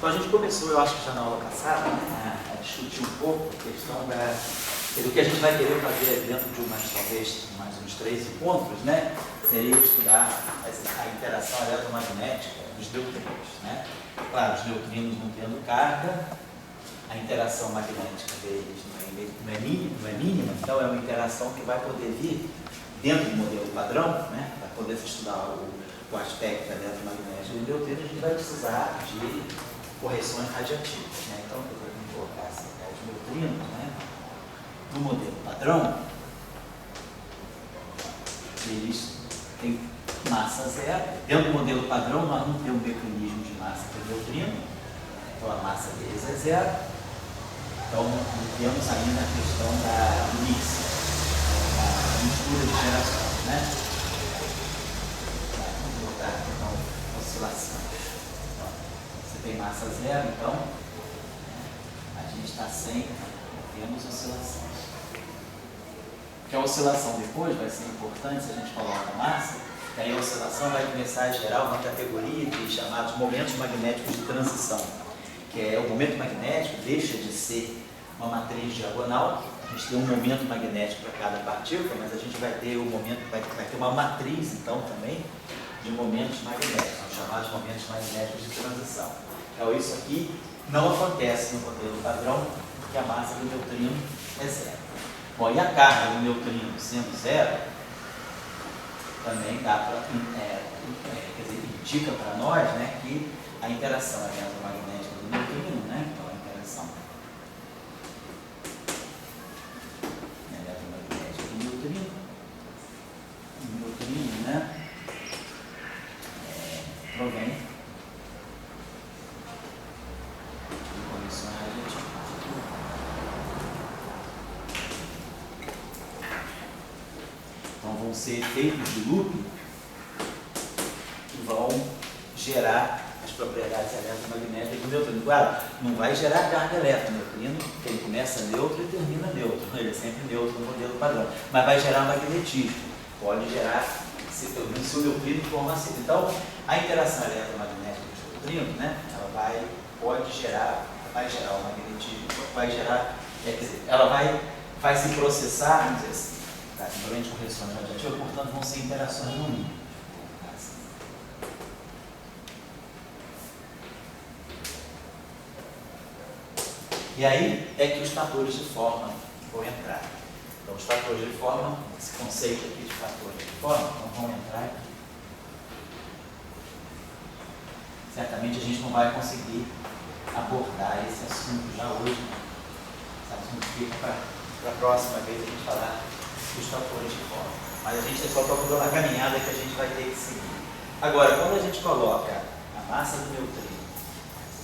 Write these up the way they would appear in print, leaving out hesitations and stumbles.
Então a gente começou, eu acho que já na aula passada, né, a discutir um pouco a questão do que a gente vai querer fazer dentro de talvez mais uns 3 encontros, né, seria estudar a interação eletromagnética dos neutrinos, né? Claro, os neutrinos não tendo carga, a interação magnética deles não é mínima, então é uma interação que vai poder vir dentro do modelo padrão, né, para poder estudar o aspecto eletromagnético do neutrino, a gente vai precisar de correções radiativas, né? Então, eu vou colocar essa ideia de neutrinos, né, no modelo padrão, eles têm massa zero. Dentro do modelo padrão, nós não temos um mecanismo de massa para o neutrino, então a massa deles é zero. Então, não temos ainda a questão do mix, da mistura de gerações, né? Vamos botar então oscilação. Você tem massa zero, então a gente está sem, temos oscilação. Porque a oscilação depois vai ser importante se a gente coloca a massa, e aí a oscilação vai começar a gerar uma categoria de chamados momentos magnéticos de transição, que é o momento magnético deixa de ser uma matriz diagonal, a gente tem um momento magnético para cada partícula, mas a gente vai ter vai ter uma matriz então também de momentos magnéticos, são chamados momentos magnéticos de transição. Então isso aqui não acontece no modelo padrão, porque a massa do neutrino é zero. Bom, e a carga do neutrino sendo zero, também dá para, indica para nós, né, que a interação eletromagnética do neutrino, né, então a interação eletromagnética do neutrino, né, provém de correções radiativas. Então vão ser efeitos de loop que vão gerar as propriedades eletromagnéticas do neutrino. Claro, não vai gerar carga elétrica no neutrino, porque ele começa neutro e termina neutro. Ele é sempre neutro no modelo padrão. Mas vai gerar magnetismo. Pode gerar, se o neutrino forma assim. Então, a interação eletromagnética dos neutrinos, né, ela vai gerar o magnetismo, vai gerar, ela vai se processar, vamos dizer assim, principalmente correções radiativas, portanto, vão ser interações no mínimo. E aí é que os fatores de forma vão entrar. Então, os fatores de forma, esse conceito aqui de fatores de forma, então vão entrar aqui. Certamente a gente não vai conseguir abordar esse assunto já hoje. Esse assunto fica para a próxima vez a gente falar dos fatores de forma. Mas a gente só está dando uma caminhada que a gente vai ter que seguir. Agora, quando a gente coloca a massa do neutrino,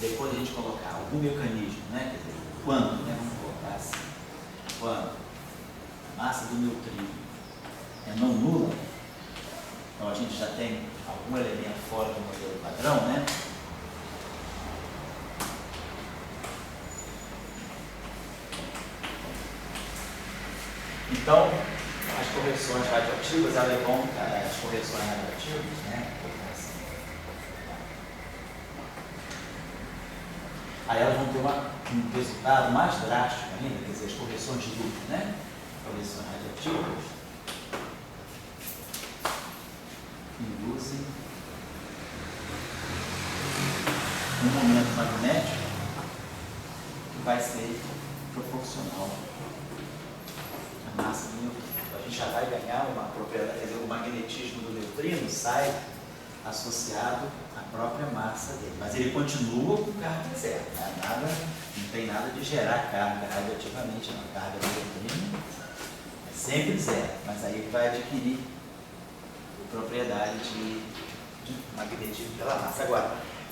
depois a gente colocar algum mecanismo, né? Quer dizer, quando, né? Vamos colocar assim, quando a massa do neutrino é não nula, então a gente já tem algum elemento fora do modelo padrão, né? Então, as correções radioativas, elas vão, as correções radioativas, né? Aí elas vão ter um resultado mais drástico ainda, quer dizer, as correções de loop, né? Correções radioativas induzem um momento magnético que vai ser proporcional à massa do neutrino. Então, a gente já vai ganhar uma propriedade, quer dizer, o magnetismo do neutrino sai associado à própria massa dele, mas ele continua com carga zero, né? Não tem nada de gerar carga radioativamente, não. A carga do neutrino é sempre zero, mas aí ele vai adquirir propriedade de magnetismo pela massa. Agora,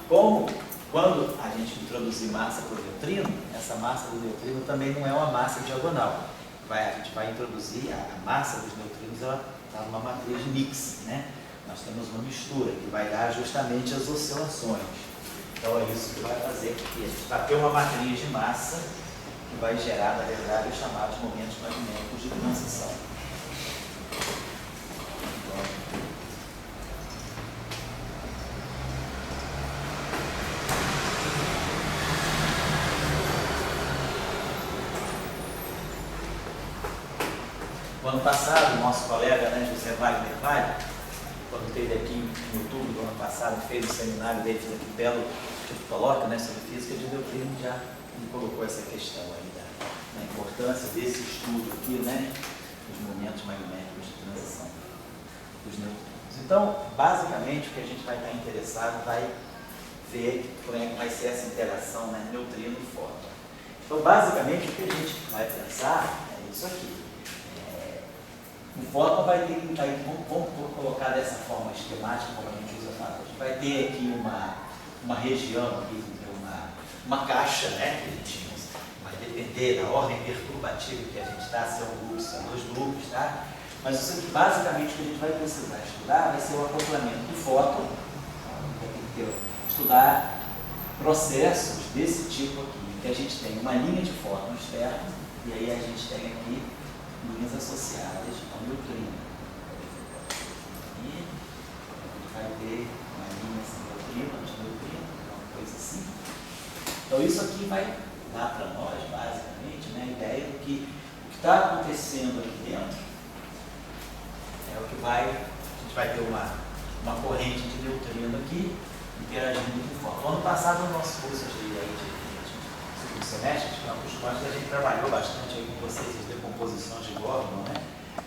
quando a gente introduzir massa para o neutrino, essa massa do neutrino também não é uma massa diagonal. A gente vai introduzir a massa dos neutrinos, ela está numa matriz mix, né? Nós temos uma mistura que vai dar justamente as oscilações. Então é isso que vai fazer que a gente vai ter uma matriz de massa que vai gerar, na verdade, os chamados momentos magnéticos de transição. O ano passado, o nosso colega, né, José Wagner Vale, quando esteve aqui em outubro do ano passado, fez um seminário dele aqui belo, que coloca, né, sobre física de neutrino, já ele colocou essa questão aí da importância desse estudo aqui, né, dos momentos magnéticos de transição dos neutrinos. Então, basicamente, o que a gente vai estar interessado vai ver como é que vai ser essa interação, né, neutrino e fóton. Então, basicamente, o que a gente vai pensar é isso aqui. O fóton vai ter que, vamos colocar dessa forma esquemática, como a gente usa na a gente vai ter aqui uma região, aqui, uma caixa, né, que a gente usa. Vai depender da ordem perturbativa que a gente está, se é um grupo, se é dois grupos, tá? Mas isso aqui, basicamente, o que a gente vai precisar estudar vai ser o acoplamento do fóton. Vai ter que estudar processos desse tipo aqui, em que a gente tem uma linha de fóton externo, e aí a gente tem aqui linhas associadas ao neutrino. E a gente vai ter uma linha sem neutrino, antineutrino, uma coisa assim. Então isso aqui vai dar para nós, basicamente, né, a ideia do que o que está acontecendo aqui dentro é o que a gente vai ter uma corrente de neutrino aqui, interagindo com o fóton. Ano passado, no nosso curso de segundo semestre, de campos quânticos, a gente trabalhou bastante aí com vocês as decomposições de Gordon, né,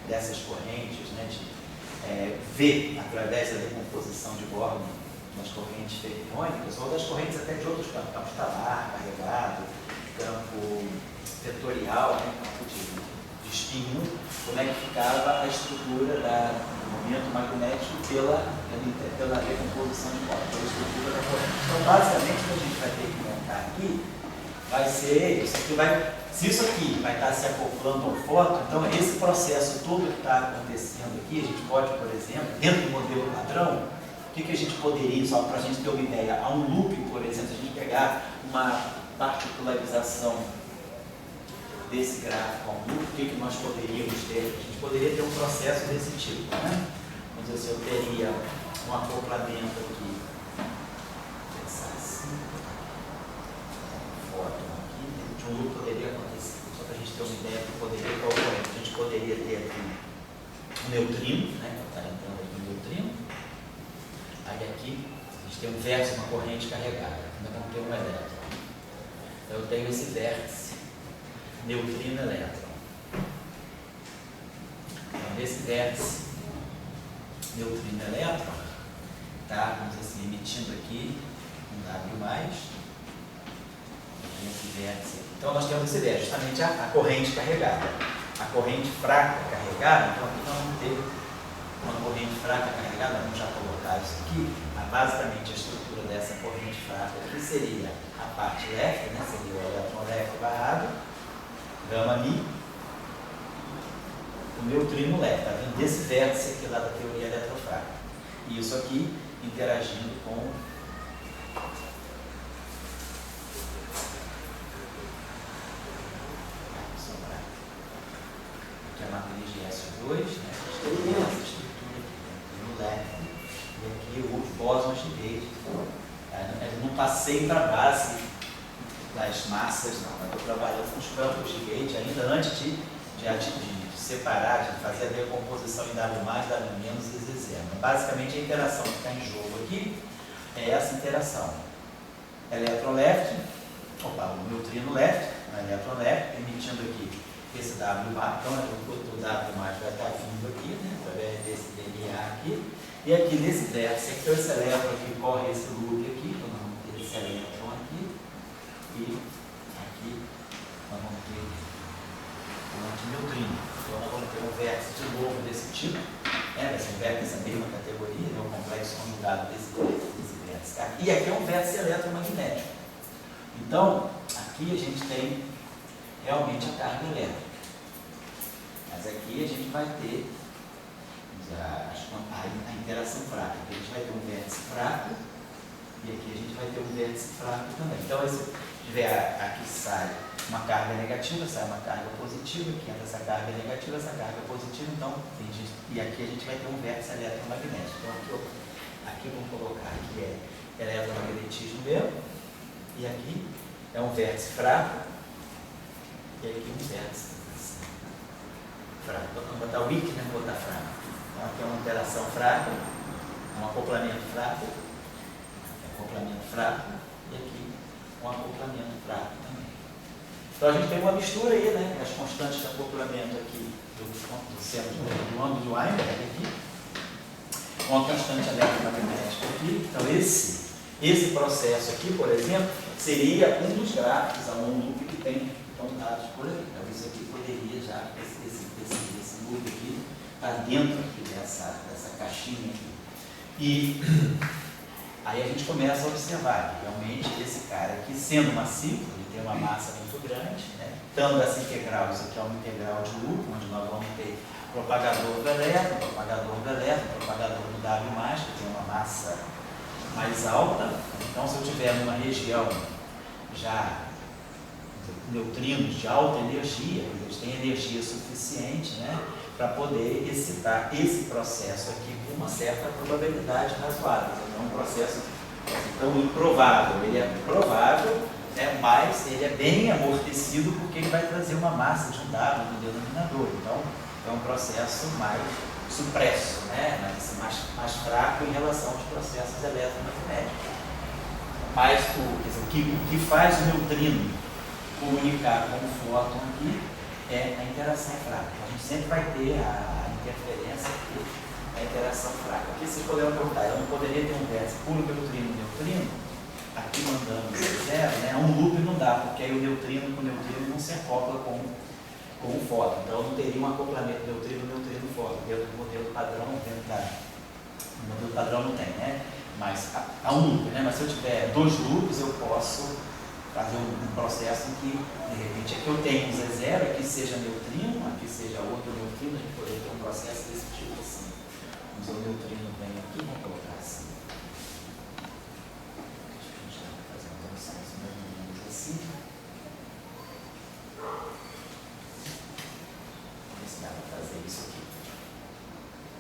dessas correntes, né, de ver através da decomposição de Gordon nas correntes fermiônicas, ou das correntes até de outros campos, campo estalar, carregado, campo vetorial, né, campo de espinho, como é que ficava a estrutura do momento magnético pela decomposição de Gordon, pela estrutura da corrente. Então, basicamente, o que a gente vai ter que montar aqui vai ser, se isso aqui vai estar se acoplando ao fóton, então esse processo todo que está acontecendo aqui, a gente pode, por exemplo, dentro do modelo padrão, o que a gente poderia, só para a gente ter uma ideia, a um loop, por exemplo, se a gente pegar uma particularização desse gráfico a um loop, o que nós poderíamos ter? A gente poderia ter um processo desse tipo, né? Vamos dizer, eu teria um acoplamento aqui, vou pensar assim, aqui, dentro de um loop poderia acontecer, só para a gente ter uma ideia do que poderia ocorrer. A gente poderia ter aqui um neutrino, né, que está entrando aqui um neutrino, aí aqui a gente tem um vértice, uma corrente carregada, ainda vamos ter um elétron. Então eu tenho esse vértice, neutrino-elétron. Então nesse vértice, neutrino-elétron, tá, vamos dizer assim, emitindo aqui um W+, esse vértice aqui. Então nós temos esse vértice, justamente a corrente carregada. A corrente fraca carregada, então aqui nós vamos ter uma corrente fraca carregada, vamos já colocar isso aqui. Basicamente a estrutura dessa corrente fraca aqui seria a parte left, né, seria o elétron left barrado, gama mi, o neutrino left, tá vendo? Desse vértice aqui lá da teoria eletrofrágil. E isso aqui interagindo com que é a matriz de SO2, né? Essa estrutura aqui, no left, e aqui os bósons de Gauge. Eu não passei para a base das massas, não. Eu estou trabalhando com os campos de Gauge ainda antes de separar, de fazer a decomposição em W+, W- e ZZ. Basicamente, a interação que está em jogo aqui é essa interação. Elétron left, o neutrino left, o elétron left, emitindo aqui esse W+, então o W+ vai estar vindo aqui, né, através desse DNA aqui, e aqui nesse vértice, então esse elétron aqui corre esse loop aqui, então nós vamos ter esse elétron aqui, e aqui nós vamos ter o antineutrino. Então nós vamos ter um vértice de novo desse tipo, né, vai ser um vértice dessa mesma categoria, né, um complexo conjugado desse vértice. Tá? E aqui é um vértice eletromagnético. Então, aqui a gente tem realmente a carga elétrica. Mas aqui a gente vai ter a interação fraca. Aqui a gente vai ter um vértice fraco e aqui a gente vai ter um vértice fraco também. Então, se tiver aqui sai uma carga negativa, sai uma carga positiva, aqui entra essa carga negativa, essa carga positiva, então, e aqui a gente vai ter um vértice eletromagnético. Então, aqui vamos colocar aqui é eletromagnetismo mesmo, e aqui é um vértice fraco, e aqui um vértice. fraco. Vamos botar weak, né? Vamos botar fraco. Então aqui é uma interação fraca, um acoplamento fraco, e aqui um acoplamento fraco também. Então a gente tem uma mistura aí, né? As constantes de acoplamento aqui do centro do âmbito de Weinberg aqui, uma constante eletromagnética aqui. Então esse processo aqui, por exemplo, seria um dos gráficos a um loop que tem dados por aí. Então isso aqui poderia já, esse loop aqui, está dentro aqui dessa caixinha aqui. E aí a gente começa a observar que realmente esse cara aqui, sendo massivo, ele tem uma massa muito grande, né? Dando essa integral, isso aqui é uma integral de loop, onde nós vamos ter propagador do elétron, propagador do W+, que tem uma massa mais alta. Então, se eu tiver numa região já neutrinos de alta energia, eles têm energia suficiente, né, para poder excitar esse processo aqui com uma certa probabilidade razoável. Não é um processo tão improvável, ele é provável, né, mas ele é bem amortecido porque ele vai trazer uma massa de um W no denominador. Então, é um processo mais supresso, né, mais fraco em relação aos processos eletromagnéticos. Mas o que faz o neutrino comunicar com o fóton aqui é a interação fraca. A gente sempre vai ter a interferência aqui, a interação fraca. Aqui vocês poderiam perguntar, eu não poderia ter um vértice puro neutrino, aqui mandando zero, né? Um loop não dá, porque aí o neutrino com o neutrino não se acopla com o fóton. Então eu não teria um acoplamento neutrino-fóton. Dentro do modelo padrão, no modelo padrão não tem, né? Mas há um loop, né? Mas se eu tiver dois loops, eu posso fazer um processo em que, de repente, aqui eu tenho um Z0, aqui seja neutrino, aqui seja outro neutrino, a gente poderia ter um processo desse tipo assim. Vamos ver o neutrino vem aqui, vamos colocar assim. Acho que a gente vai fazer uma tradução mais ou menos assim. Vamos ver se dá para fazer isso aqui.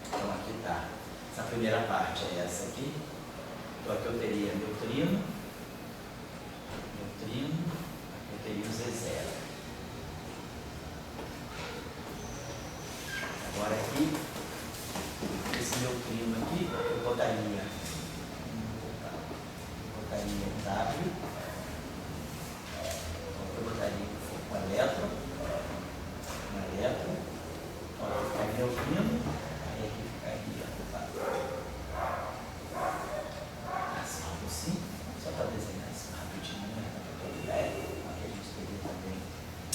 Então aqui está. Essa primeira parte é essa aqui. Então aqui eu teria neutrino, aqui eu teria o Z0. Agora aqui, esse neutrino aqui, eu botaria um W, eu botaria um elétron, olha, ficaria neutrino, aí aqui ficaria assim, só para desenhar isso rapidinho, né? Aí a gente teria também,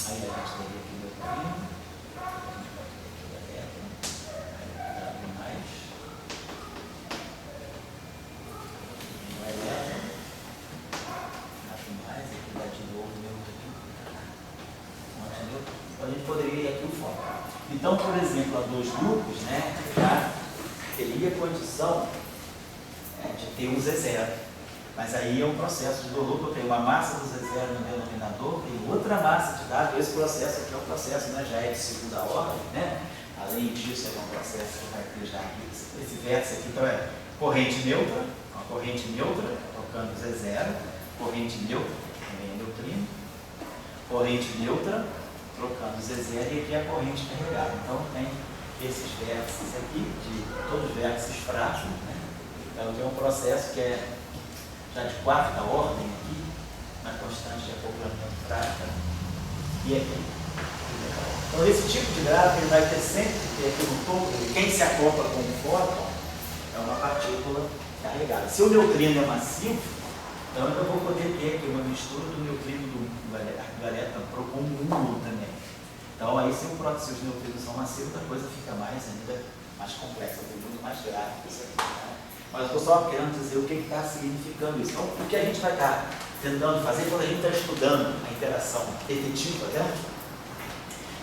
aí a gente teria aqui o neutrino, a gente vai ter aqui o elétron, aí o elétron, aqui dá de novo o neutrino, entendeu? Então a gente poderia ir aqui o fóton. Então, por exemplo, a dois grupos, né, já teria condição de ter um Z0. Mas aí é um processo de loop, eu tenho uma massa do Z0 no denominador, tenho outra massa de dado. Esse processo aqui é um processo, né, já é de segunda ordem, né? Além disso, é um processo que vai ter já aqui, esse vértice aqui, então é corrente neutra, uma corrente neutra, tocando Z0, corrente neutra, também é neutrino, corrente neutra, trocando Z0, e aqui é a corrente carregada. Então tem esses vértices aqui, todos os vértices fracos, né? Então tem um processo que é já de quarta ordem aqui, na constante de acoplamento fraca, e aqui. Então esse tipo de gráfico ele vai ter sempre que ter aqui no topo, quem se acopla com o fóton é uma partícula carregada. Se o neutrino é massivo, então eu vou poder ter aqui uma mistura do neutrino do elétron com um nulo também. Então aí se os neutrinos são massivos, a coisa fica ainda mais complexa, tem muito mais gráfico isso aqui, né? Mas eu estou só querendo dizer o que está significando isso. Então, o que a gente vai estar tentando fazer quando a gente está estudando a interação efetiva, né?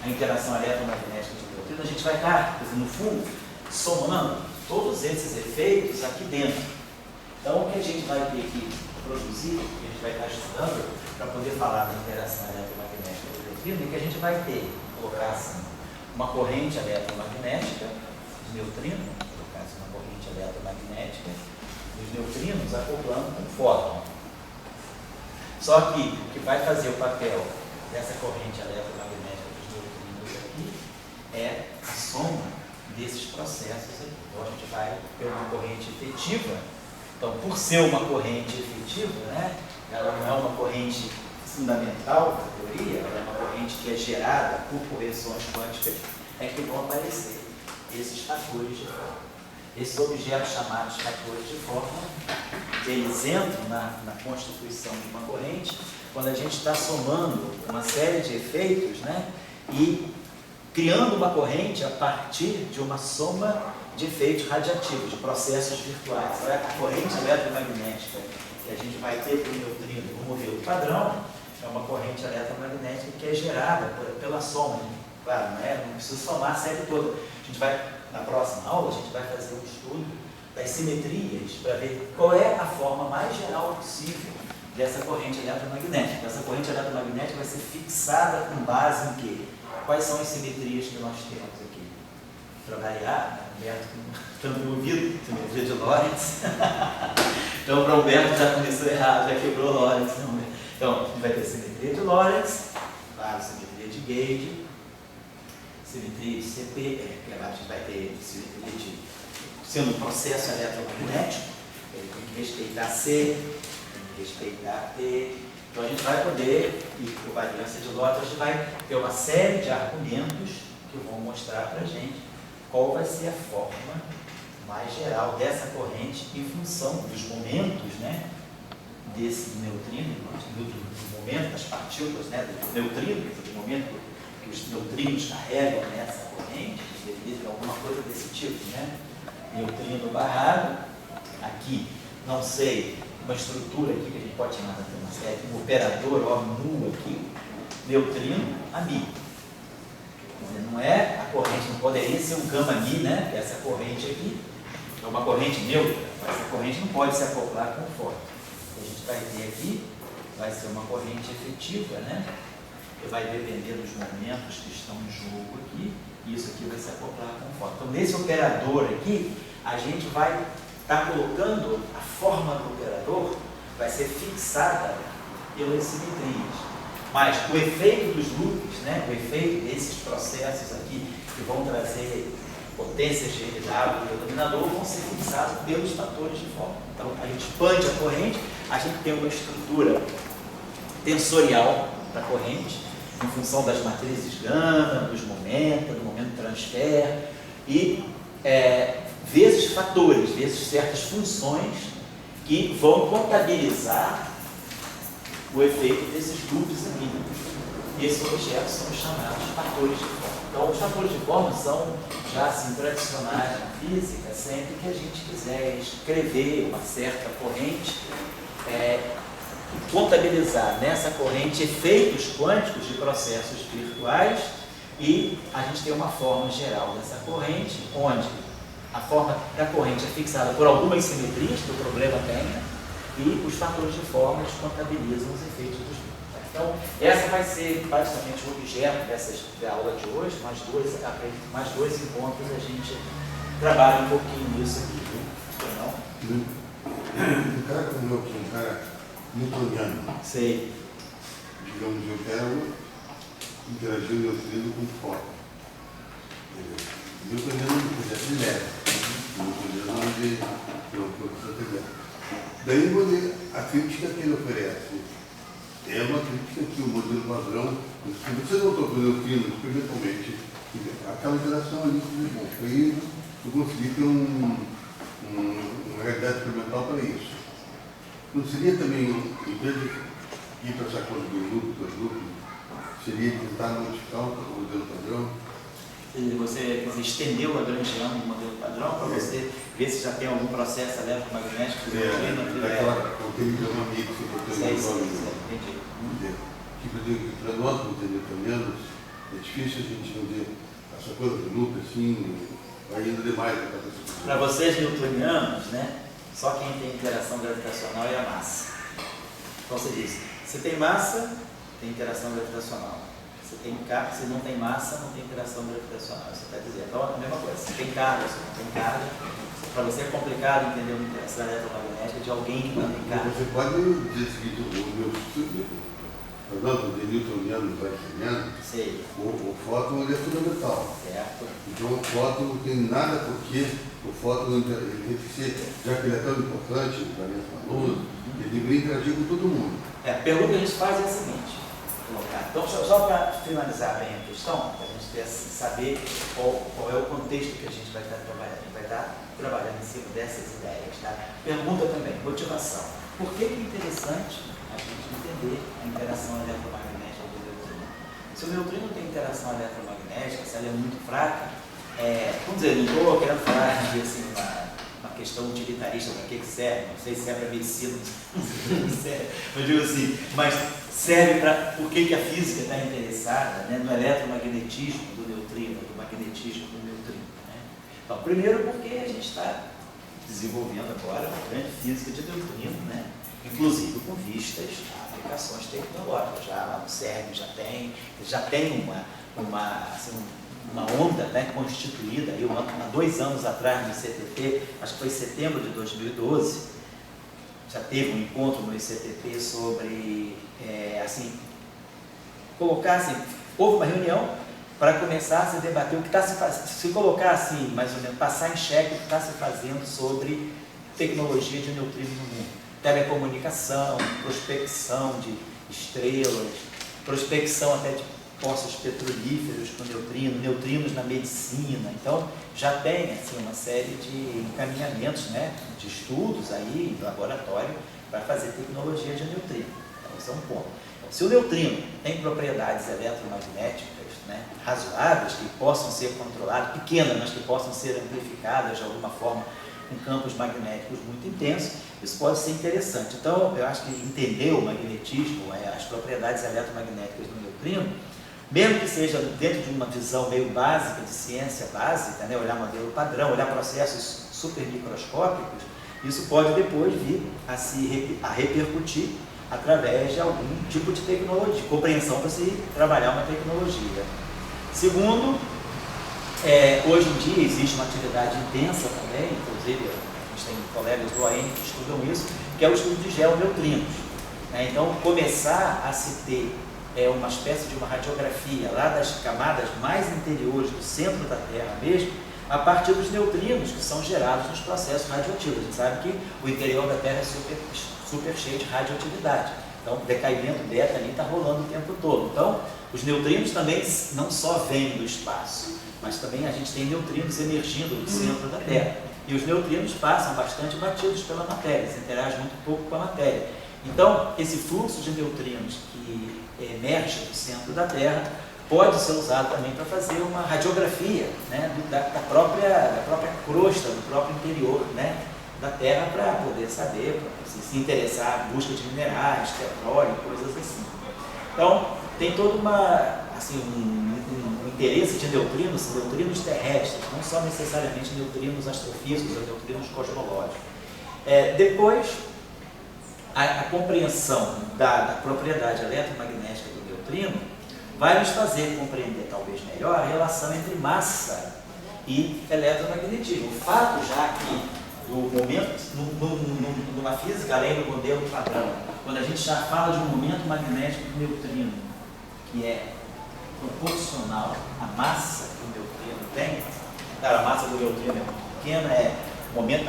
A interação eletromagnética de neutrino, a gente vai estar, no fundo, somando todos esses efeitos aqui dentro. Então, o que a gente vai ter que produzir, o que a gente vai estar estudando, para poder falar da interação eletromagnética de neutrino, é que a gente vai ter, colocar assim, uma corrente eletromagnética de neutrino, uma corrente eletromagnética dos neutrinos acoplando com o fóton. Só que o que vai fazer o papel dessa corrente eletromagnética dos neutrinos aqui é a soma desses processos aqui. Então a gente vai ter uma corrente efetiva. Então, por ser uma corrente efetiva, né, ela não é uma corrente fundamental da teoria, ela é uma corrente que é gerada por correções quânticas, é que vão aparecer esses fatores de forma. Esses objetos chamados fatores de forma, eles entram na constituição de uma corrente quando a gente está somando uma série de efeitos, né, e criando uma corrente a partir de uma soma de efeitos radiativos, de processos virtuais. Então, a corrente eletromagnética que a gente vai ter para o neutrino no modelo padrão é uma corrente eletromagnética que é gerada pela soma. Claro, não precisa somar a série toda. A gente vai, na próxima aula, a gente vai fazer um estudo das simetrias para ver qual é a forma mais geral possível dessa corrente eletromagnética. Essa corrente eletromagnética vai ser fixada com base em quê? Quais são as simetrias que nós temos aqui? Para variar, Humberto também ouvido, simetria de Lorentz. Então, para o Humberto já começou errado, já quebrou Lorentz. Então, a gente vai ter simetria de Lorentz, claro, simetria de Gauge, simetria de CP, que a gente vai ter simetria de, sendo um processo eletromagnético, ele tem que respeitar C, tem que respeitar T. Então a gente vai poder, e por variância de Lorentz, a gente vai ter uma série de argumentos que vão mostrar para a gente qual vai ser a forma mais geral dessa corrente em função dos momentos, né, desse neutrino, do momento das partículas, né, do neutrino, do momento que os neutrinos carregam nessa corrente, alguma coisa desse tipo, né? Neutrino barrado, aqui, não sei, uma estrutura aqui que a gente pode chamar de uma série, um operador, ó, nu aqui, neutrino, ami. Não é a corrente, não poderia ser um gama mi, né? Essa corrente aqui é uma corrente neutra, essa corrente não pode se acoplar com forte. O que a gente vai ter aqui vai ser uma corrente efetiva, né? Que vai depender dos momentos que estão em jogo aqui, e isso aqui vai se acoplar com forte. Então, nesse operador aqui, a gente vai estar colocando a forma do operador, vai ser fixada pelas simetrias. Mas o efeito dos loops, né, o efeito desses processos aqui, que vão trazer potências de LW do denominador, vão ser fixados pelos fatores de forma. Então, a gente expande a corrente, a gente tem uma estrutura tensorial da corrente, em função das matrizes gama, dos momentos, do momento de transfer, e vezes fatores, vezes certas funções que vão contabilizar o efeito desses loops aqui. Esses objetos são chamados fatores de forma. Então, os fatores de forma são já assim, tradicionais na física, sempre que a gente quiser escrever uma certa corrente, contabilizar nessa corrente efeitos quânticos de processos virtuais, e a gente tem uma forma geral dessa corrente, onde a forma da corrente é fixada por algumas simetrias que o problema tem, né? E os fatores de forma eles contabilizam os efeitos dos grupos. Então, essa vai ser basicamente o objeto da aula de hoje. Mais dois encontros a gente trabalha um pouquinho nisso aqui, viu? Não? Um cara como eu, um cara newtoniano, sei. Digamos, eu quero interagir o neutrino com fora. Newtoniano é um projeto de leve. Newtoniano é um projeto de leve. Daí a crítica que ele oferece é uma crítica que o modelo padrão, se você não toca o neutrino experimentalmente, aquela interação ali, bom, foi eu consegui ter uma realidade experimental para isso. Não seria também, em vez de ir para essa coisa do loop, seria tentar modificar o modelo padrão? Você estendeu o lagrangiano do modelo padrão para você ver se já tem algum processo eletromagnético do neutrino. Daquela uma amiga que você entendi. Para nós, como newtonianos, é difícil a gente entender essa coisa do loop assim, vai indo demais para cabeça. Para vocês newtonianos, né, só quem tem interação gravitacional é a massa. Então você diz, se tem massa, tem interação gravitacional. Se não tem massa, não tem interação gravitacional. Você está dizendo, então é a mesma coisa. Se tem carga, se não tem carga, para você é complicado entender uma interação eletromagnética de alguém que não tem carga. Você pode dizer o seguinte, o meu estudo, para não, do newtoniano, einsteiniano, Sei. o fóton ele é fundamental. Certo. Então o fóton não tem nada porque o fóton ele tem que ser, já que ele é tão importante no planeta da luz, ele deveria interagir com todo mundo. A pergunta que a gente faz é a seguinte, então só para finalizar bem a questão, para a gente saber qual é o contexto que a gente vai estar trabalhando. A gente vai estar trabalhando em cima dessas ideias. Tá? Pergunta também, motivação. Por que é interessante a gente entender a interação eletromagnética do neutrino? Se o neutrino tem interação eletromagnética, se ela é muito fraca, vamos dizer, não estou querendo falar de assim, uma questão utilitarista, para que serve, não sei se é para medicina, não sei o que serve, eu digo assim, mas serve para por que a física está interessada, né, no eletromagnetismo do neutrino, do magnetismo do neutrino. Né? Então, primeiro porque a gente está desenvolvendo agora uma grande física de neutrino, né? Inclusive com vistas a aplicações tecnológicas. Já lá no CERN já tem uma onda, né, constituída, aí, há 2 anos atrás no ICTP, acho que foi em setembro de 2012, já teve um encontro no ICTP sobre, colocar assim, houve uma reunião para começar a se debater o que está se fazendo, se colocar assim, mais ou menos, passar em xeque o que está se fazendo sobre tecnologia de neutrino no mundo. Telecomunicação, prospecção de estrelas, prospecção até de poços petrolíferos com neutrinos na medicina. Então, já tem assim, uma série de encaminhamentos, né, de estudos aí em laboratório para fazer tecnologia de neutrino. Então, esse é um ponto. Então, se o neutrino tem propriedades eletromagnéticas, né, razoáveis, que possam ser controladas, pequenas, mas que possam ser amplificadas de alguma forma com campos magnéticos muito intensos, isso pode ser interessante. Então, eu acho que entender o magnetismo, as propriedades eletromagnéticas do neutrino, mesmo que seja dentro de uma visão meio básica, de ciência básica, né, olhar modelo padrão, olhar processos supermicroscópicos, isso pode depois vir a repercutir através de algum tipo de tecnologia, de compreensão para se trabalhar uma tecnologia. Segundo, hoje em dia existe uma atividade intensa também, inclusive a gente tem colegas do AN que estudam isso, que é o estudo de geoneutrinos. Então, começar a se ter uma espécie de uma radiografia lá das camadas mais interiores do centro da Terra mesmo, a partir dos neutrinos que são gerados nos processos radioativos. A gente sabe que o interior da Terra é super cheio de radioatividade. Então, o decaimento beta ali está rolando o tempo todo. Então, os neutrinos também não só vêm do espaço, mas também a gente tem neutrinos emergindo do centro da Terra. E os neutrinos passam bastante batidos pela matéria, se interagem muito pouco com a matéria. Então, esse fluxo de neutrinos que emerge do centro da Terra pode ser usado também para fazer uma radiografia, né, da própria crosta, do próprio interior, né, da Terra, para poder saber, para se interessar em busca de minerais, petróleo, coisas assim. Então, tem todo um interesse de neutrinos terrestres, não só necessariamente neutrinos astrofísicos ou neutrinos cosmológicos. Depois, a compreensão da propriedade eletromagnética do neutrino vai nos fazer compreender talvez melhor a relação entre massa e eletromagnetismo. O fato já que no momento, numa física além do modelo padrão, quando a gente já fala de um momento magnético do neutrino, que é proporcional à massa que o neutrino tem, a massa do neutrino é muito pequena,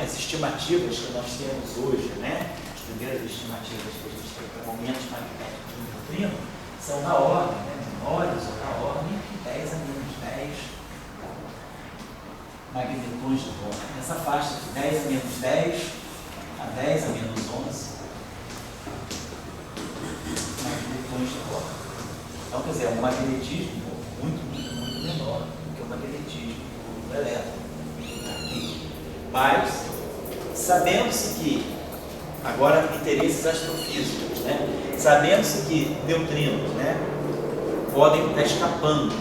as estimativas que nós temos hoje, né? As primeiras estimativas que a gente tem para momentos magnéticos do neutrino são na ordem, né? Menores ou na ordem de 10 a menos 10 magnetons de Bohr. Nessa faixa de 10 a menos 10 a 10 a menos 11 magnetons de Bohr. Então, quer dizer, é um magnetismo muito menor do que o magnetismo do elétron. Mas, sabendo-se que, agora, interesses astrofísicos, né? Sabendo-se que neutrinos, né, podem estar escapando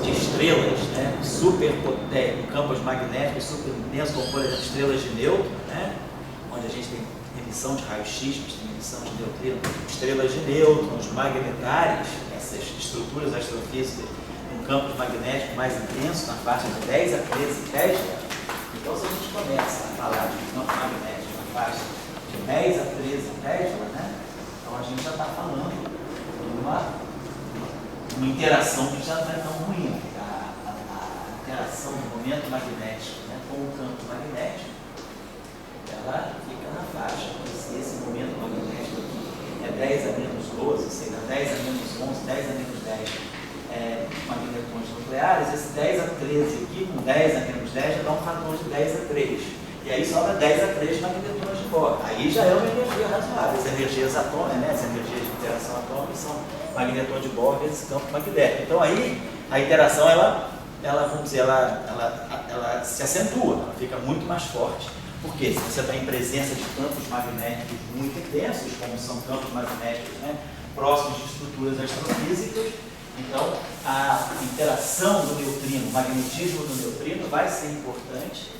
de estrelas, né, com campos magnéticos super intensos, como por exemplo estrelas de nêutron, né, onde a gente tem emissão de raio-x, mas tem emissão de neutrino, estrelas de nêutrons, magnetares, essas estruturas astrofísicas com campos magnéticos mais intensos, na faixa de 10 a 13 Tesla. Então, se a gente começa a falar de campo magnético na faixa de 10 a 13 Tesla, né, então a gente já está falando uma interação que já não é tão ruim. A interação do momento magnético, né, com o campo magnético, ela fica na faixa. Se esse momento magnético aqui é 10 a menos 12, ou seja, 10 a menos 11, 10 a menos 10 magnetons nucleares, esse 10 a 13 aqui, com 10 a menos 10, já dá um fator de 10 a 3. E aí sobra 10 a 3 magnetons de Bohr. Aí já é uma energia razoável. As energias atômicas, né, as energias de interação atômica são magnetons de Bohr vezes campo magnético. Então aí a interação, vamos dizer, ela se acentua, ela fica muito mais forte. Porque se você está em presença de campos magnéticos muito intensos, como são campos magnéticos, né, próximos de estruturas astrofísicas, então a interação do neutrino, o magnetismo do neutrino vai ser importante,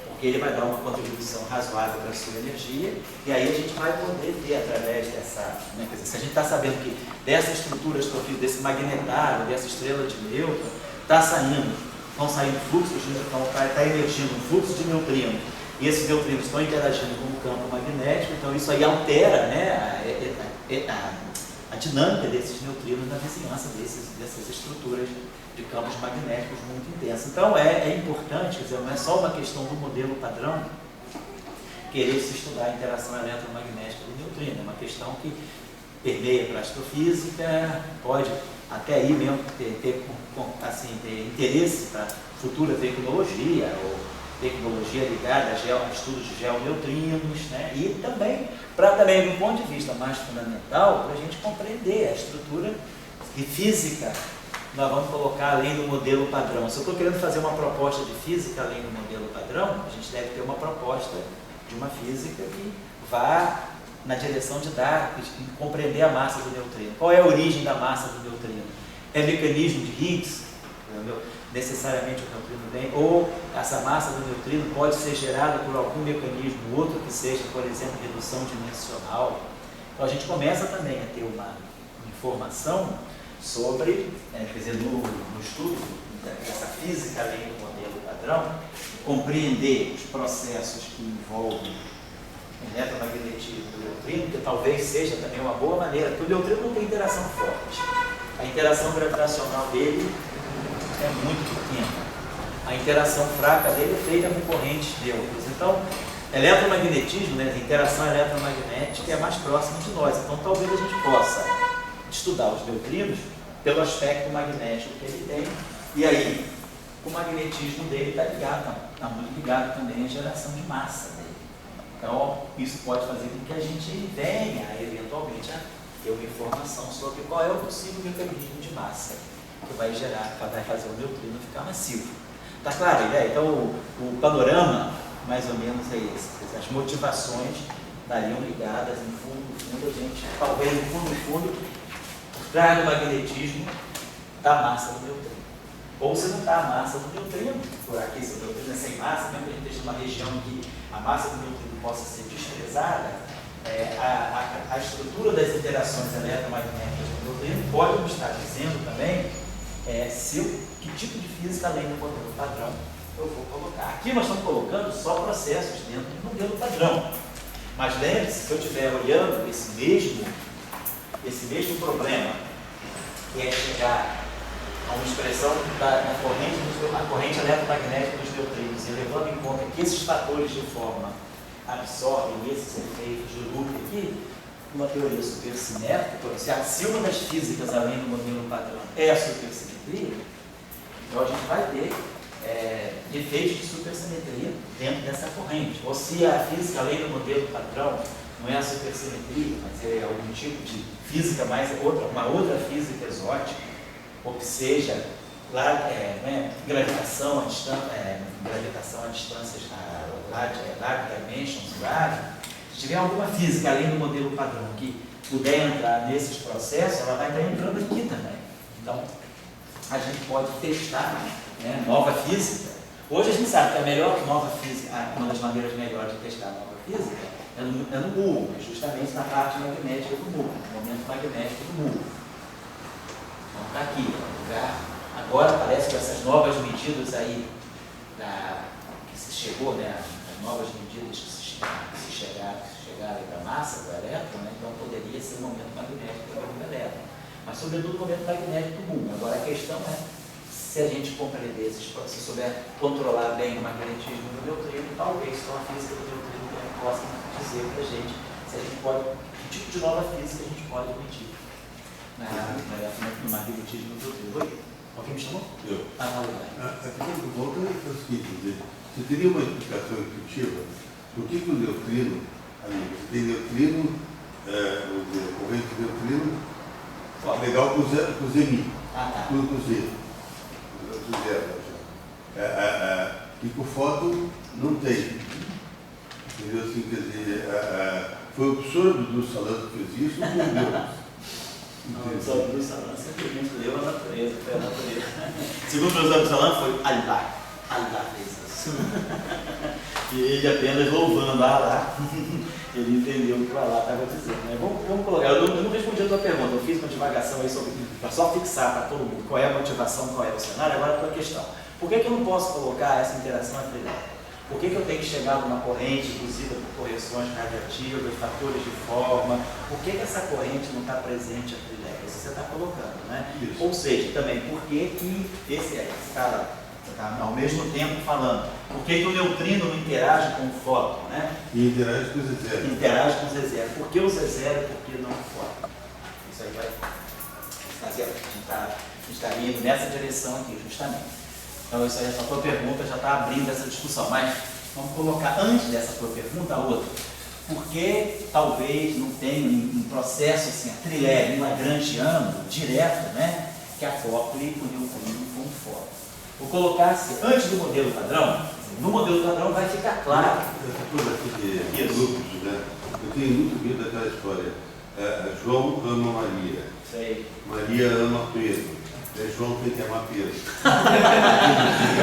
porque ele vai dar uma contribuição razoável para a sua energia, e aí a gente vai poder ter, através dessa, né, quer dizer, se a gente está sabendo que dessa estrutura astrofísica, desse magnetário, dessa estrela de nêutron, estão saindo fluxos, está emergindo um fluxo de neutrinos, e esses neutrinos estão interagindo com o campo magnético, então isso aí altera, né, a dinâmica desses neutrinos na vizinhança dessas estruturas de campos magnéticos muito intensos. Então é importante, quer dizer, não é só uma questão do modelo padrão querer se estudar a interação eletromagnética do neutrino, é uma questão que permeia para a astrofísica, pode até aí mesmo ter interesse para futura tecnologia, ou tecnologia ligada a estudos de geoneutrinos, né? E também, do ponto de vista mais fundamental, para a gente compreender a estrutura e física, nós vamos colocar além do modelo padrão. Se eu estou querendo fazer uma proposta de física além do modelo padrão, a gente deve ter uma proposta de uma física que vá na direção de compreender a massa do neutrino. Qual é a origem da massa do neutrino? É mecanismo de Higgs? Necessariamente o neutrino vem, ou essa massa do neutrino pode ser gerada por algum mecanismo outro que seja, por exemplo, redução dimensional. Então a gente começa também a ter uma informação sobre, quer dizer, no estudo dessa física além do modelo padrão, compreender os processos que envolvem o eletromagnetismo do neutrino, que talvez seja também uma boa maneira, porque o neutrino não tem interação forte. A interação gravitacional dele é muito pequena. A interação fraca dele é feita com correntes neutras. Então, eletromagnetismo, né, a interação eletromagnética é mais próxima de nós. Então, talvez a gente possa estudar os neutrinos pelo aspecto magnético que ele tem. E aí, o magnetismo dele está muito ligado também à geração de massa dele. Então, isso pode fazer com que a gente venha, eventualmente, a ter uma informação sobre qual é o possível mecanismo de massa que vai fazer o neutrino ficar massivo. Tá claro a ideia? Então, o panorama, mais ou menos, é esse. As motivações estariam ligadas, em fundo, a gente, talvez, no fundo, por trás do magnetismo da massa do neutrino. Ou se não está a massa do neutrino, por aqui, se o neutrino é sem massa, mesmo que a gente esteja numa região em que a massa do neutrino possa ser desprezada, a estrutura das interações eletromagnéticas do neutrino pode nos estar dizendo também que tipo de física além do modelo padrão eu vou colocar. Aqui nós estamos colocando só processos dentro do modelo padrão. Mas lembre-se, se eu estiver olhando esse mesmo problema, que é chegar a uma expressão da corrente eletromagnética dos neutrinos, e levando em conta que esses fatores de forma absorvem esses efeitos de loop aqui, uma teoria supersimétrica, se uma das físicas além do modelo padrão é a supersimetria, então a gente vai ter efeitos de supersimetria dentro dessa corrente. Ou se a física além do modelo padrão não é a supersimetria, mas é algum tipo de física uma outra física exótica, ou que seja gravitação a distâncias large dimensions, se tiver alguma física além do modelo padrão que puder entrar nesses processos, ela vai estar entrando aqui também. Então, a gente pode testar nova física. Hoje a gente sabe que a melhor nova física, uma das maneiras melhores de testar nova física é no MUL, justamente na parte magnética do MUL, no momento magnético do MUL. Então está aqui, lugar. Agora parece que essas novas medidas aí, que se chegou, as novas medidas que se chegaram da massa do elétron, então poderia ser o momento magnético do elétron. Mas mas sobretudo o momento magnético do mundo. Agora a questão é se a gente compreender, se souber controlar bem o magnetismo do neutrino, talvez só a física do neutrino possa dizer para a gente se a gente pode, que tipo de nova física a gente pode emitir no magnetismo do neutrino. Oi? Alguém me chamou? Eu. Ah, vai. A questão do volta é o seguinte, você teria uma explicação intuitiva por que o neutrino, você tem neutrino, a corrente de neutrino, legal com o Zemi, com o Z, e com o fóton não tem. Entendeu? Assim, quer dizer, foi o professor do Salão que fez isso, ou foi Deus? Não, o professor do Salão simplesmente leu a natureza, foi a natureza. Segundo o professor do Salão, foi Allah. Allah fez isso. E ele apenas louvando Allah, ele entendeu o que o Allah estava dizendo. Né? Vamos colocar, eu não respondi a tua pergunta, eu fiz uma divagação aí sobre, para só fixar para todo mundo qual é a motivação, qual é o cenário. Agora a tua questão. Por que eu não posso colocar essa interação entre elas? Por que eu tenho que chegar numa corrente induzida por correções radiativas, fatores de forma? Por que essa corrente não está presente a trilha? Isso você está colocando, né? Isso. Ou seja, também, por que esse cara está ao mesmo tempo falando? Por que o neutrino não interage com o fóton, né? E interage com o Z0. Interage com o Z0. Por que o Z0 e por que não o fóton? Isso aí vai fazer. A gente está indo nessa direção aqui, justamente. Então, isso aí, essa tua pergunta já está abrindo essa discussão. Mas vamos colocar, antes dessa tua pergunta, a outra. Por que talvez não tenha um processo assim, a trilé, um lagrangiano, direto, né, que acople o neutrino com o fóton? Vou colocar assim, antes do modelo padrão, no modelo padrão vai ficar claro. Essa coisa aqui de grupos, né? Eu tenho muito medo daquela história. João ama Maria. Sei. Maria ama Pedro. João tem que amar Pedro.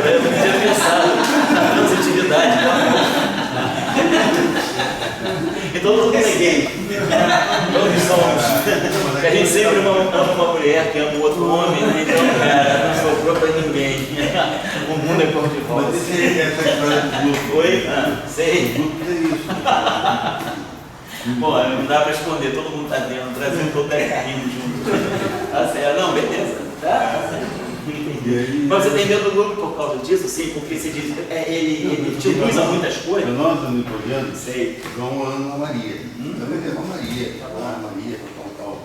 Eu não tinha pensado na positividade do amor. E todo mundo é gay. Todos somos. A gente sempre ama uma mulher que ama um outro homem, né? Então, cara, não sobrou pra ninguém. O mundo é cor de rosa. Mas essa história do grupo. Oi? Sei. O grupo é isso. Pô, não dá pra esconder, todo mundo tá vendo, o Brasil todo tá caindo junto. Tá certo, não, beleza. Tá certo. Mas você tem medo do grupo por causa disso? Sim, porque você diz, ele te usa muitas coisas. Nós, anipolianos, Sei. João ama Maria. Também ama Maria, Maria, tal.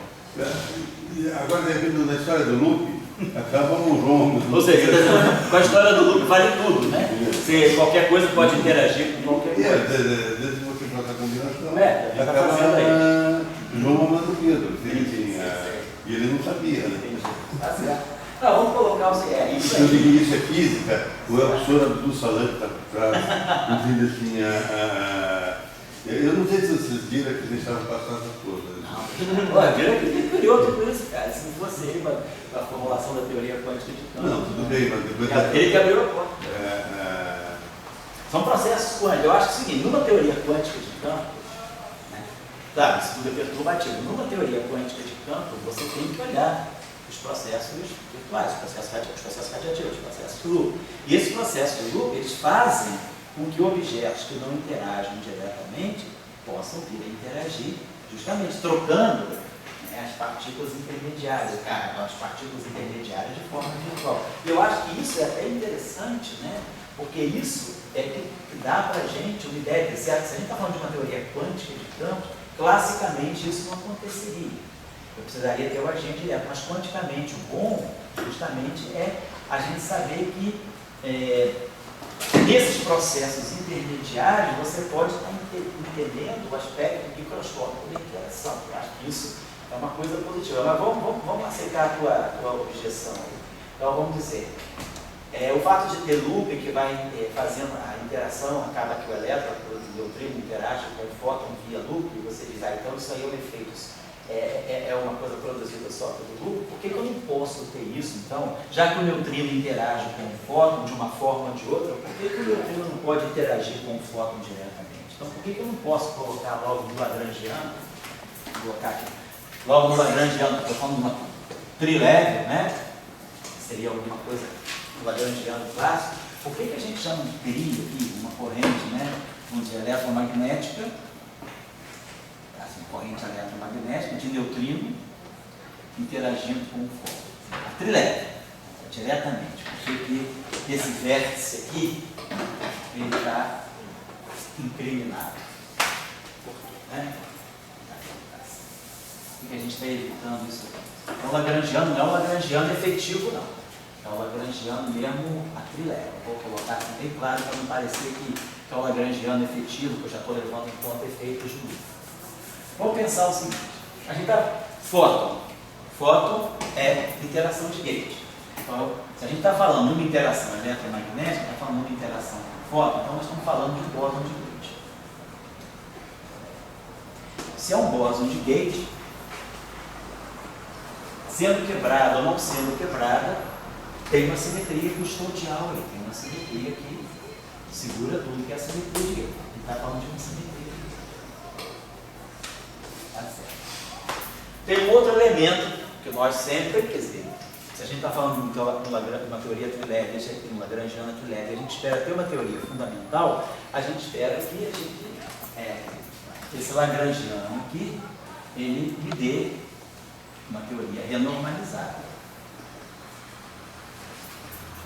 Agora, de repente, na história do Lupe, acaba o João. Ou seja, com a história do Lupe vale tudo, né? Você, qualquer coisa pode interagir com qualquer coisa. Desde que você faça a combinação, acaba João amando Pedro. E ele não sabia, né? Tá certo. Não, vamos colocar o isso eu aí. digo isso é física, ou é o professor Abdul Salam que está por trás, dizendo assim, eu não sei se vocês viram que eles estavam passando essas coisas. Não, olha, ele criou tudo isso, cara. Se não fosse ele, a formulação da teoria quântica de campo. Não, tudo bem, mas depois... Ele que abriu a porta. São processos quânticos. Eu acho que é o seguinte, numa teoria quântica de campo, né, claro, isso tudo é perturbativo, numa teoria quântica de campo, você tem que olhar os processos virtuais, os processos radiativos, os processos de loop. E esses processos de loop, eles fazem com que objetos que não interagem diretamente possam vir a interagir, justamente trocando, né, as partículas intermediárias, as partículas intermediárias de forma virtual. Eu acho que isso é até interessante, né, porque isso é que dá para a gente uma ideia de se a gente está falando de uma teoria quântica de campo, classicamente isso não aconteceria. Eu precisaria ter o agente direto, mas quanticamente o bom, justamente, é a gente saber que nesses processos intermediários você pode estar entendendo o aspecto microscópico da interação. Eu acho que isso é uma coisa positiva. Mas vamos aceitar a tua objeção aí. Então vamos dizer, o fato de ter loop que vai fazendo a interação, acaba que o elétron, o neutrino interage com o fóton via loop, e você diz, então isso aí é um efeito. É uma coisa produzida só pelo loop, por que eu não posso ter isso? Então, já que o neutrino interage com o fóton de uma forma ou de outra, por que o neutrino não pode interagir com o fóton diretamente? Então, por que eu não posso colocar logo no lagrangiano, vou colocar aqui, logo no lagrangiano, estou falando de uma trileve, né? Seria alguma coisa no lagrangiano clássico. Por que a gente já não cria aqui uma corrente, né, de eletromagnética, corrente eletromagnética de neutrino, interagindo com o fóton. A trileve, diretamente, porque esse vértice aqui, ele está incriminado. Né? Por que a gente está evitando isso aqui? Então, o lagrangiano não é um lagrangiano efetivo, não. É um lagrangiano mesmo a trileve. Vou colocar aqui bem claro para não parecer que é um lagrangiano efetivo, que eu já estou levando em conta efeitos de luz. Vamos pensar o seguinte: a gente está fóton. Fóton é interação de gate. Então, se a gente está falando de uma interação eletromagnética, está falando de uma interação com fóton, então nós estamos falando de um bóson de gate. Se é um bóson de gate, sendo quebrada ou não sendo quebrada, tem uma simetria custodial aí, tem uma simetria que segura tudo, que é a simetria de gate. A gente está falando de uma simetria de gate. Tá certo. Tem um outro elemento que nós sempre, quer dizer, se a gente está falando de uma teoria trileve, deixa aqui uma lagrangiana trileve, a gente espera ter uma teoria fundamental, a gente espera que esse lagrangiano aqui, ele me dê uma teoria renormalizada.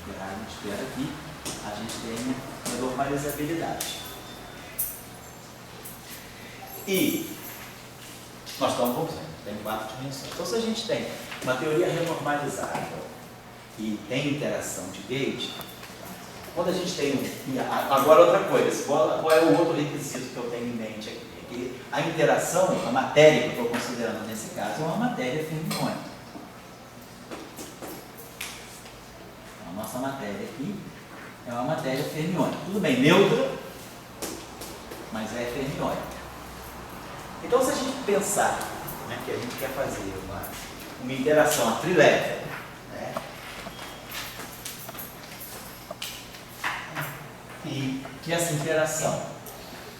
A gente espera que a gente tenha renormalizabilidade. E nós estamos voltando, tem 4 dimensões. Então, se a gente tem uma teoria renormalizada e tem interação de gate, quando a gente tem agora outra coisa, qual é o outro requisito que eu tenho em mente aqui? É que a interação, a matéria que eu estou considerando nesse caso, é uma matéria fermiônica. A nossa matéria aqui é uma matéria fermiônica. Tudo bem, neutra, mas é fermiônica. Então, se a gente pensar, né, que a gente quer fazer uma interação a trileve, né, e que essa interação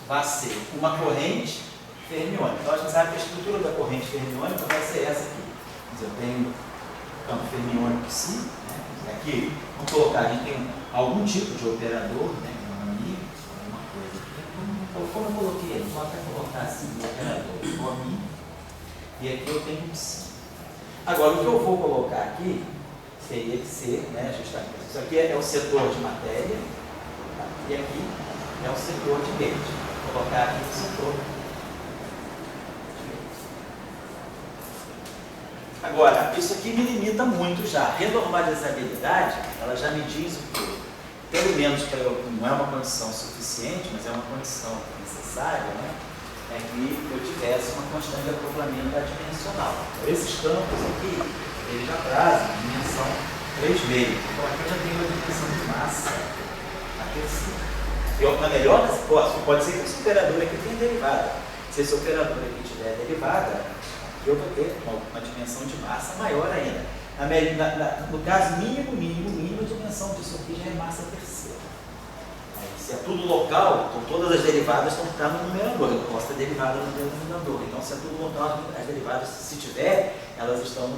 vai ser uma corrente fermiônica. Então, a gente sabe que a estrutura da corrente fermiônica vai ser essa aqui. Eu tenho o campo fermiônico sim, né, aqui, vamos colocar, a gente tem algum tipo de operador, né, alguma coisa aqui. Então, como eu coloquei aqui, vou até colocar assim, o operador forminho, e aqui eu tenho um sim. Agora, o que eu vou colocar aqui teria que ser, né, justamente, isso aqui é o setor de matéria, tá? E aqui é o setor de gate. Vou colocar aqui o setor. Agora, isso aqui me limita muito já. A renormalizabilidade, ela já me diz o quê? Pelo menos para eu, não é uma condição suficiente, mas é uma condição necessária, né? É que eu tivesse uma constante de acoplamento adimensional. Então, esses campos aqui, eles já trazem a dimensão 3,5. Então, aqui eu já tenho uma dimensão de massa a terceira. Eu, na melhor das hipóteses, pode ser que esse operador aqui tenha derivada. Se esse operador aqui tiver derivada, eu vou ter uma dimensão de massa maior ainda. No caso mínimo, a dimensão disso aqui já é massa terceira. Se é tudo local, então todas as derivadas estão no numerador. Eu não posso ter derivada no denominador. Então, se é tudo local, as derivadas, se tiver, elas estão no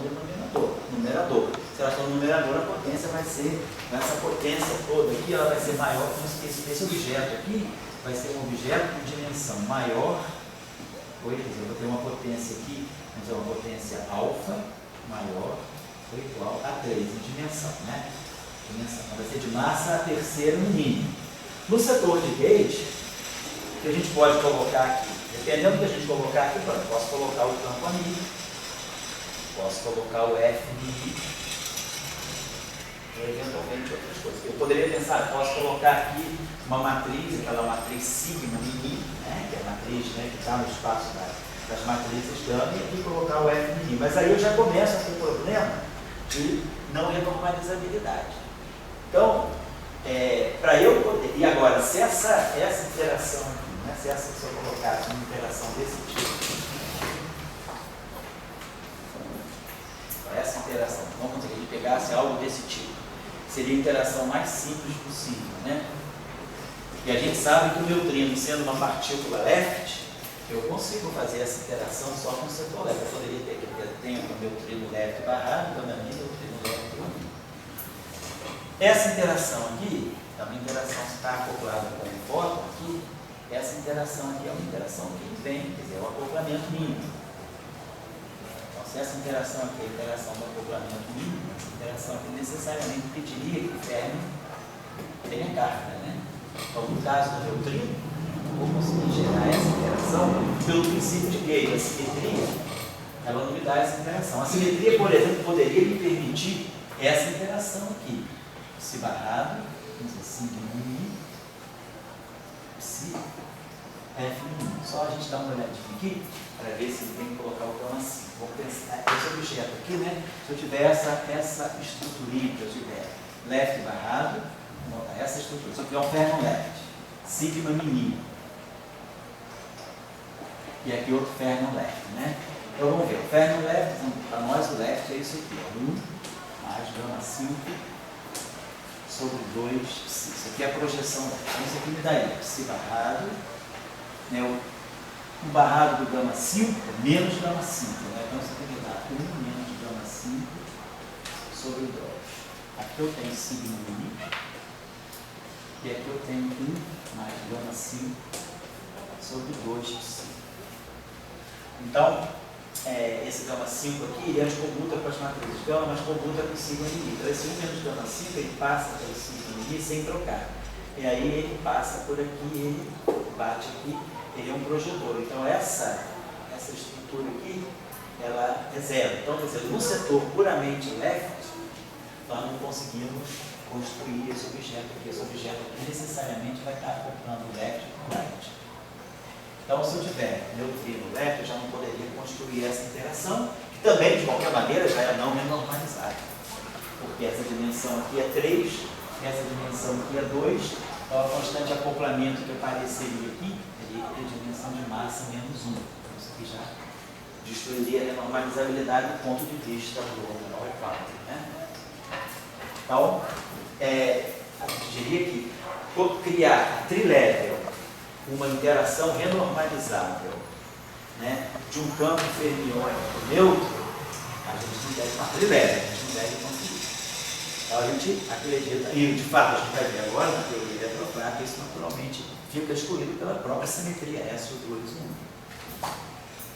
numerador. Se elas estão no numerador, a potência vai ser, essa potência toda aqui, ela vai ser maior. Esse objeto aqui vai ser um objeto com dimensão maior. Quer dizer, eu vou ter uma potência aqui, vamos dizer, uma potência alfa maior ou igual a 3 em dimensão, né? Vai ser de massa a terceira no mínimo. No setor de gate, o que a gente pode colocar aqui? Dependendo do que a gente colocar aqui, eu posso colocar o campo amigo, posso colocar o F de e eventualmente outras coisas. Eu poderia pensar, posso colocar aqui uma matriz, aquela matriz sigma mini, né, que é a matriz, né, que está no espaço das matrizes gama, e aqui colocar o F mini. Mas aí eu já começo a ter problema de não renormalizabilidade. Então, para eu poder, e agora, se essa interação aqui, né, se eu colocar uma interação desse tipo, essa interação, vamos conseguir que a gente pegasse algo desse tipo, seria a interação mais simples possível, né? E a gente sabe que o neutrino, sendo uma partícula left, eu consigo fazer essa interação só com o setor left. Eu poderia ter que ter um neutrino left barrado, então na minha neutrino left barrado. Essa interação aqui, é uma interação que está acoplada com o fóton aqui, essa interação aqui é uma interação que vem, quer dizer, é um acoplamento mínimo. Então, se se essa interação aqui é a interação do acoplamento mínimo, essa interação aqui necessariamente pediria que o ferro tenha carga, né? Então, no caso do neutrino, eu vou conseguir gerar essa interação pelo princípio de Gauss, a simetria, ela não me dá essa interação. A simetria, por exemplo, poderia me permitir essa interação aqui. Psi barrado, vamos dizer, sigma psi F mínimo. Só a gente dá uma olhadinha aqui para ver se tem que colocar o gama 5. Vamos pensar, esse objeto aqui, né? Se eu tiver essa estruturinha que eu tiver left barrado, vou botar essa estrutura. Se eu tiver um ferro left, sigma mínimo. E aqui outro ferro left, né? Então vamos ver, o ferro left, para nós o left é isso aqui, ó, 1 mais gama 5 sobre 2 psi. Isso aqui é a projeção left. Então isso aqui me daria psi barrado, né? O barrado do gama 5 menos gama 5, né? Então isso aqui me dá 1 menos gama 5 sobre 2. Aqui eu tenho sigma mínimo e aqui eu tenho 1 mais gama 5 sobre 2 psi. Então, esse gama 5 aqui, ele transcomuta com as matrizes de gama, mas comuta com sigma mínimo. Então esse 1 menos gama 5, ele passa pelo sigma mínimo sem trocar. E aí ele passa por aqui, ele bate aqui, ele é um projetor. Então essa estrutura aqui, ela é zero. Então, quer dizer, no setor puramente left, nós não conseguimos construir esse objeto aqui. Esse objeto aqui necessariamente vai estar acoplando left com right. Então, se eu tiver neutrino left, eu já não poderia construir essa interação, que também, de qualquer maneira, já é não renormalizada. Porque essa dimensão aqui é 3, essa dimensão aqui é 2, então a constante de acoplamento que apareceria aqui teria que ter dimensão de massa menos 1. Então, isso aqui já destruiria a renormalizabilidade do ponto de vista do overall equality, né? Então, a gente diria que criar a trilevel uma interação renormalizável, né, de um campo fermiônico neutro, a gente não deve uma trilevel, a gente não deve conseguir. Então a gente acredita, e de fato a gente vai ver agora na teoria eletrofrágil, isso naturalmente fica excluído pela própria simetria SO2 1.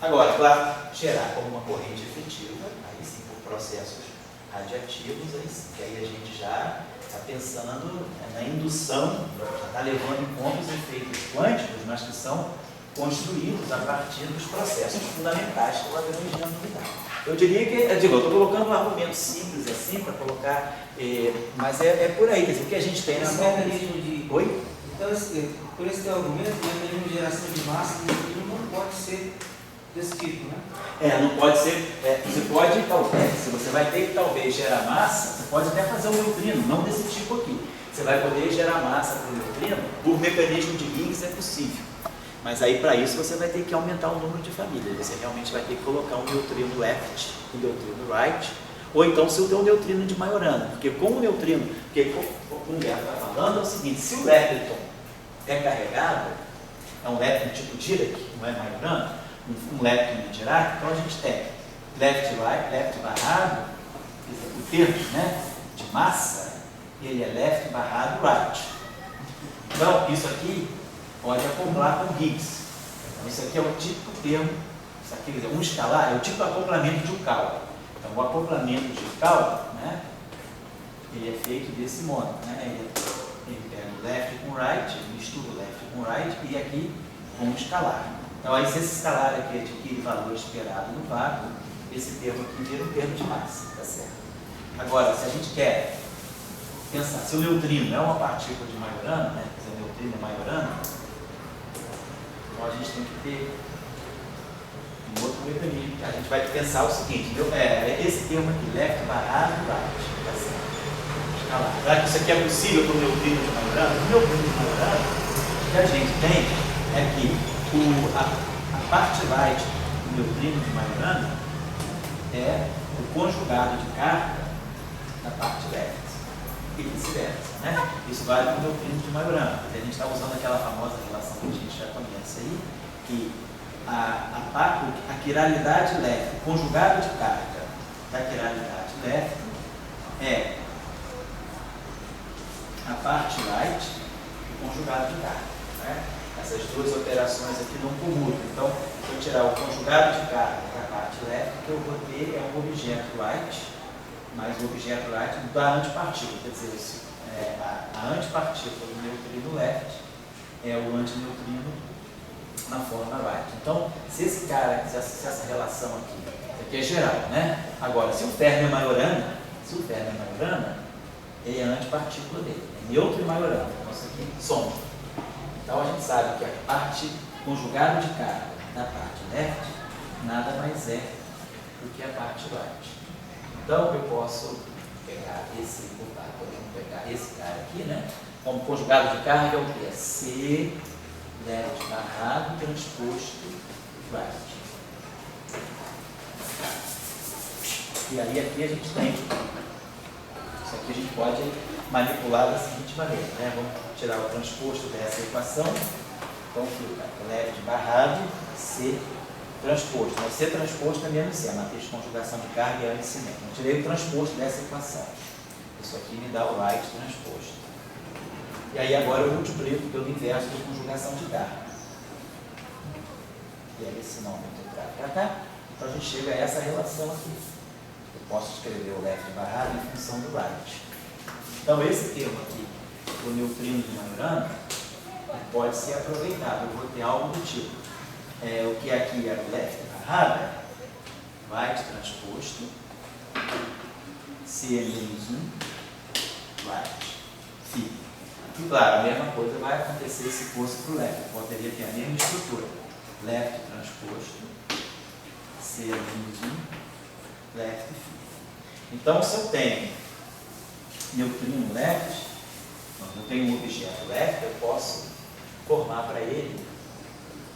Agora, claro, gerar como uma corrente efetiva, aí sim por processos radiativos, aí sim, que aí a gente já está pensando na indução, já está levando em conta os efeitos quânticos, mas que são construídos a partir dos processos fundamentais que Lagrange anuidade. Eu diria que, eu estou colocando um argumento simples assim, para colocar, mas é por aí, quer dizer, o que a gente tem na mecanismo de... Oi? Então, por esse teu argumento, o mecanismo de geração de massa não pode ser desse tipo, né? Não pode ser, você pode, talvez, se você vai ter que talvez gerar massa, você pode até fazer um neutrino, não desse tipo aqui. Você vai poder gerar massa para o neutrino, por mecanismo de Higgs é possível. Mas aí para isso você vai ter que aumentar o número de famílias, você realmente vai ter que colocar um neutrino left, um neutrino right, ou então se eu der um neutrino de Majorana, porque com o neutrino, porque como o Guerra está falando, é o seguinte, se o lepton é carregado, é um lepton tipo Dirac, não é Majorana, um lepton de Dirac, então a gente tem left right, left barrado, o termo, né, de massa, ele é left barrado right. Então, isso aqui pode acoplar com Higgs. Então, isso aqui é o típico termo, isso aqui, quer dizer, um escalar é o típico acoplamento de um cálculo. Então, o acoplamento de um cálculo, né, ele é feito desse modo, né, ele pega o left com right, mistura o left com right e aqui com um escalar. Então, aí, se esse escalar aqui adquire valor esperado no vácuo, esse termo aqui vira um termo de massa, tá certo? Agora, se a gente quer pensar, se o neutrino é uma partícula de Majorana, né, quer dizer, o neutrino é Majorana, então a gente tem que ter um outro mecanismo. A gente vai pensar o seguinte, esse termo aqui, left barrado right, tá certo? Escalar. Será que isso aqui é possível para o neutrino de Majorana? O neutrino de Majorana, o que a gente tem é que a parte right do neutrino de Majorana é o conjugado de carga da parte left e vice-versa, né? Isso vale para o neutrino de Majorana. A gente está usando aquela famosa relação que a gente já conhece aí, que a quiralidade left, o conjugado de carga da quiralidade left é a parte right e o conjugado de carga, né? Essas duas operações aqui não comutam. Então, se eu tirar o conjugado de carga da parte left que eu vou ter é um objeto right, mas o objeto right da antipartícula, quer dizer, a antipartícula do neutrino left é o antineutrino na forma right. Então, se esse cara, se essa relação aqui é geral, né? Agora, se o Fermi é Majorana, ele é a antipartícula dele, é neutro e Majorana, então isso aqui soma. Então a gente sabe que a parte conjugada de carga da parte left nada mais é do que a parte right. Então eu posso pegar esse, podemos pegar esse cara aqui, né? Como conjugado de carga é o que? É C left barrado transposto right. E aí aqui a gente tem, isso aqui a gente pode manipular da seguinte maneira, né? Vamos tirar o transposto dessa equação, então fica left barrado, C transposto, mas C transposto é menos C, a matriz de conjugação de carga é antes mesmo. Eu tirei o transposto dessa equação, isso aqui me dá o right transposto. E aí agora eu multiplico pelo inverso da conjugação de carga. E aí esse nome integrado para cá, então a gente chega a essa relação aqui. Eu posso escrever o left barrado em função do right. Então esse termo aqui, o neutrino de Majorana, pode ser aproveitado. Eu vou ter algo do tipo, o que aqui é o left barrado, right transposto, C menos 1, right, phi. E claro, a mesma coisa vai acontecer se fosse para o left. Eu poderia ter a mesma estrutura. Left transposto, C menos 1, left phi. Então, se eu tenho neutrino left, eu tenho um objeto left, eu posso formar para ele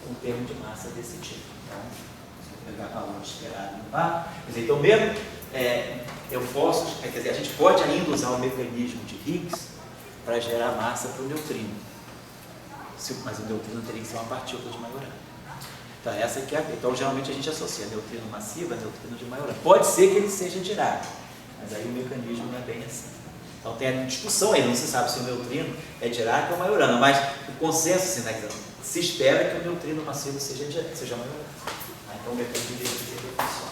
um termo de massa desse tipo. Então, se eu pegar valor esperado no par, quer dizer, então mesmo eu posso, quer dizer, a gente pode ainda usar o mecanismo de Higgs para gerar massa para o neutrino. Mas o neutrino teria que ser uma partícula de Majorana. Então, essa aqui então geralmente a gente associa neutrino massivo a neutrino de Majorana. Pode ser que ele seja Dirac, mas aí o mecanismo não é bem assim. Então tem a discussão aí, não se sabe se o neutrino é Dirac ou Majorana, mas o consenso assim, né, se espera que o neutrino massivo seja Majorana. Então o mecanismo de funciona.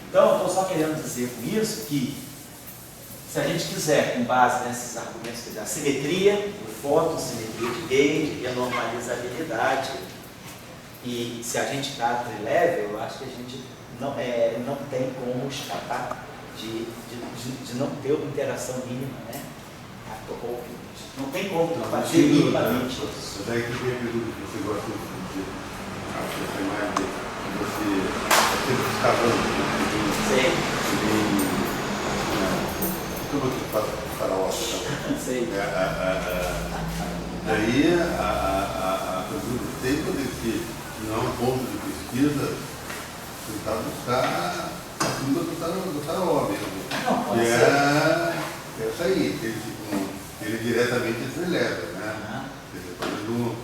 Então eu estou só querendo dizer com isso que se a gente quiser, com base nesses argumentos, a simetria, o fóton, simetria de gauge e a normalizabilidade, e se a gente está tri-level, eu acho que a gente não tem como escapar de não ter uma interação mínima, né? Não tem como fazer minimamente isso. Daí que tem a pergunta que você gosta de essa imagem que você sempre escavando. Sei. Como que faz o faraó? Sei. Daí a pergunta tem que não é um ponto de pesquisa tentar buscar a fundo do faraó mesmo. Não, pode ser. Essa aí, ele diretamente se leva, né? Quer dizer, por exemplo,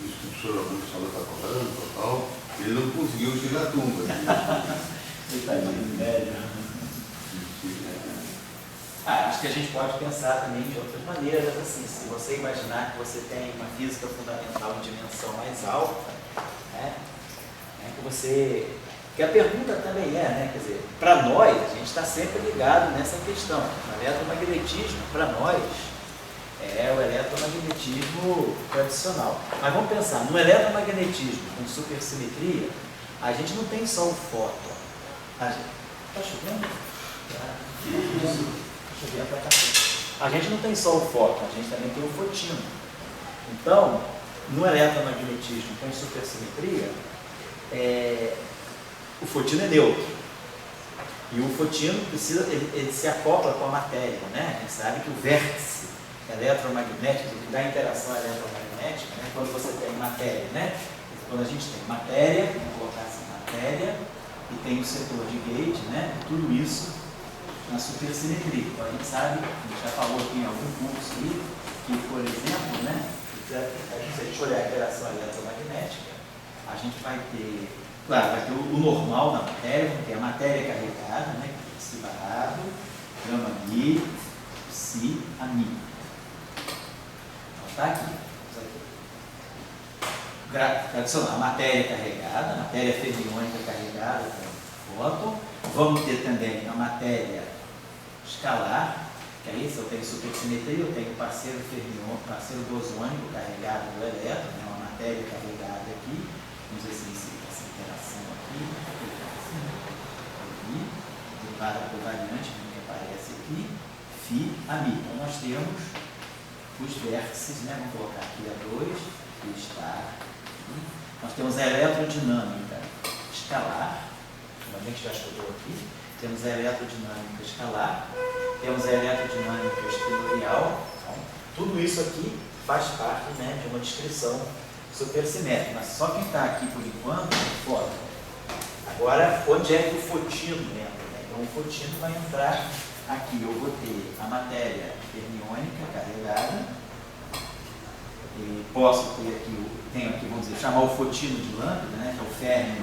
isso que o professor Augusto falou está falando, total, ele não conseguiu chegar à tumba. Ele está de velho. Acho que a gente pode pensar também de outras maneiras, assim, se você imaginar que você tem uma física fundamental em dimensão mais alta, né, que a pergunta também né, quer dizer, para nós, a gente está sempre ligado nessa questão. O eletromagnetismo, para nós, é o eletromagnetismo tradicional. Mas vamos pensar, no eletromagnetismo com supersimetria, a gente não tem só o fóton. Está chovendo? A gente não tem só o fóton, a gente também tem o fotino. Então, no eletromagnetismo com supersimetria, o fotino é neutro. E o fotino ele se acopla com a matéria, né? A gente sabe que o vértice eletromagnético, da interação eletromagnética, né? Quando você tem matéria, né? Quando a gente tem matéria, vamos colocar assim, matéria, e tem o setor de gauge, né? Tudo isso na supersimetria. Então a gente sabe, a gente já falou aqui em algum curso aí, que, por exemplo, né, se a gente olhar a interação eletromagnética, a gente vai ter, claro, vai ter o normal na matéria, vamos ter a matéria carregada, né, si barrado, gama mi, si a mi. Então está aqui. Tradicional, a matéria carregada, a matéria fermiônica carregada com fóton. Vamos ter também a matéria escalar, que aí se eu tenho supersimetria, eu tenho parceiro bosônico carregado do elétron, né, uma matéria carregada aqui. Vamos ver se essa interação aqui, derivada por variante, que aparece aqui, φ a μ. Então nós temos os vértices, né? Vamos colocar aqui A2, que está aqui. Nós temos a eletrodinâmica escalar, como a gente já estudou aqui. Temos a eletrodinâmica escalar, temos a eletrodinâmica espinorial. Então, tudo isso aqui faz parte, né, de uma descrição supersimétrica. Mas só quem está aqui por enquanto é o fóton. Agora, onde é que o fotino entra? Né? Então, o fotino vai entrar aqui. Eu vou ter a matéria fermiônica carregada. E posso ter aqui, tenho aqui, vamos dizer, chamar o fotino de lambda, né, que é o férmio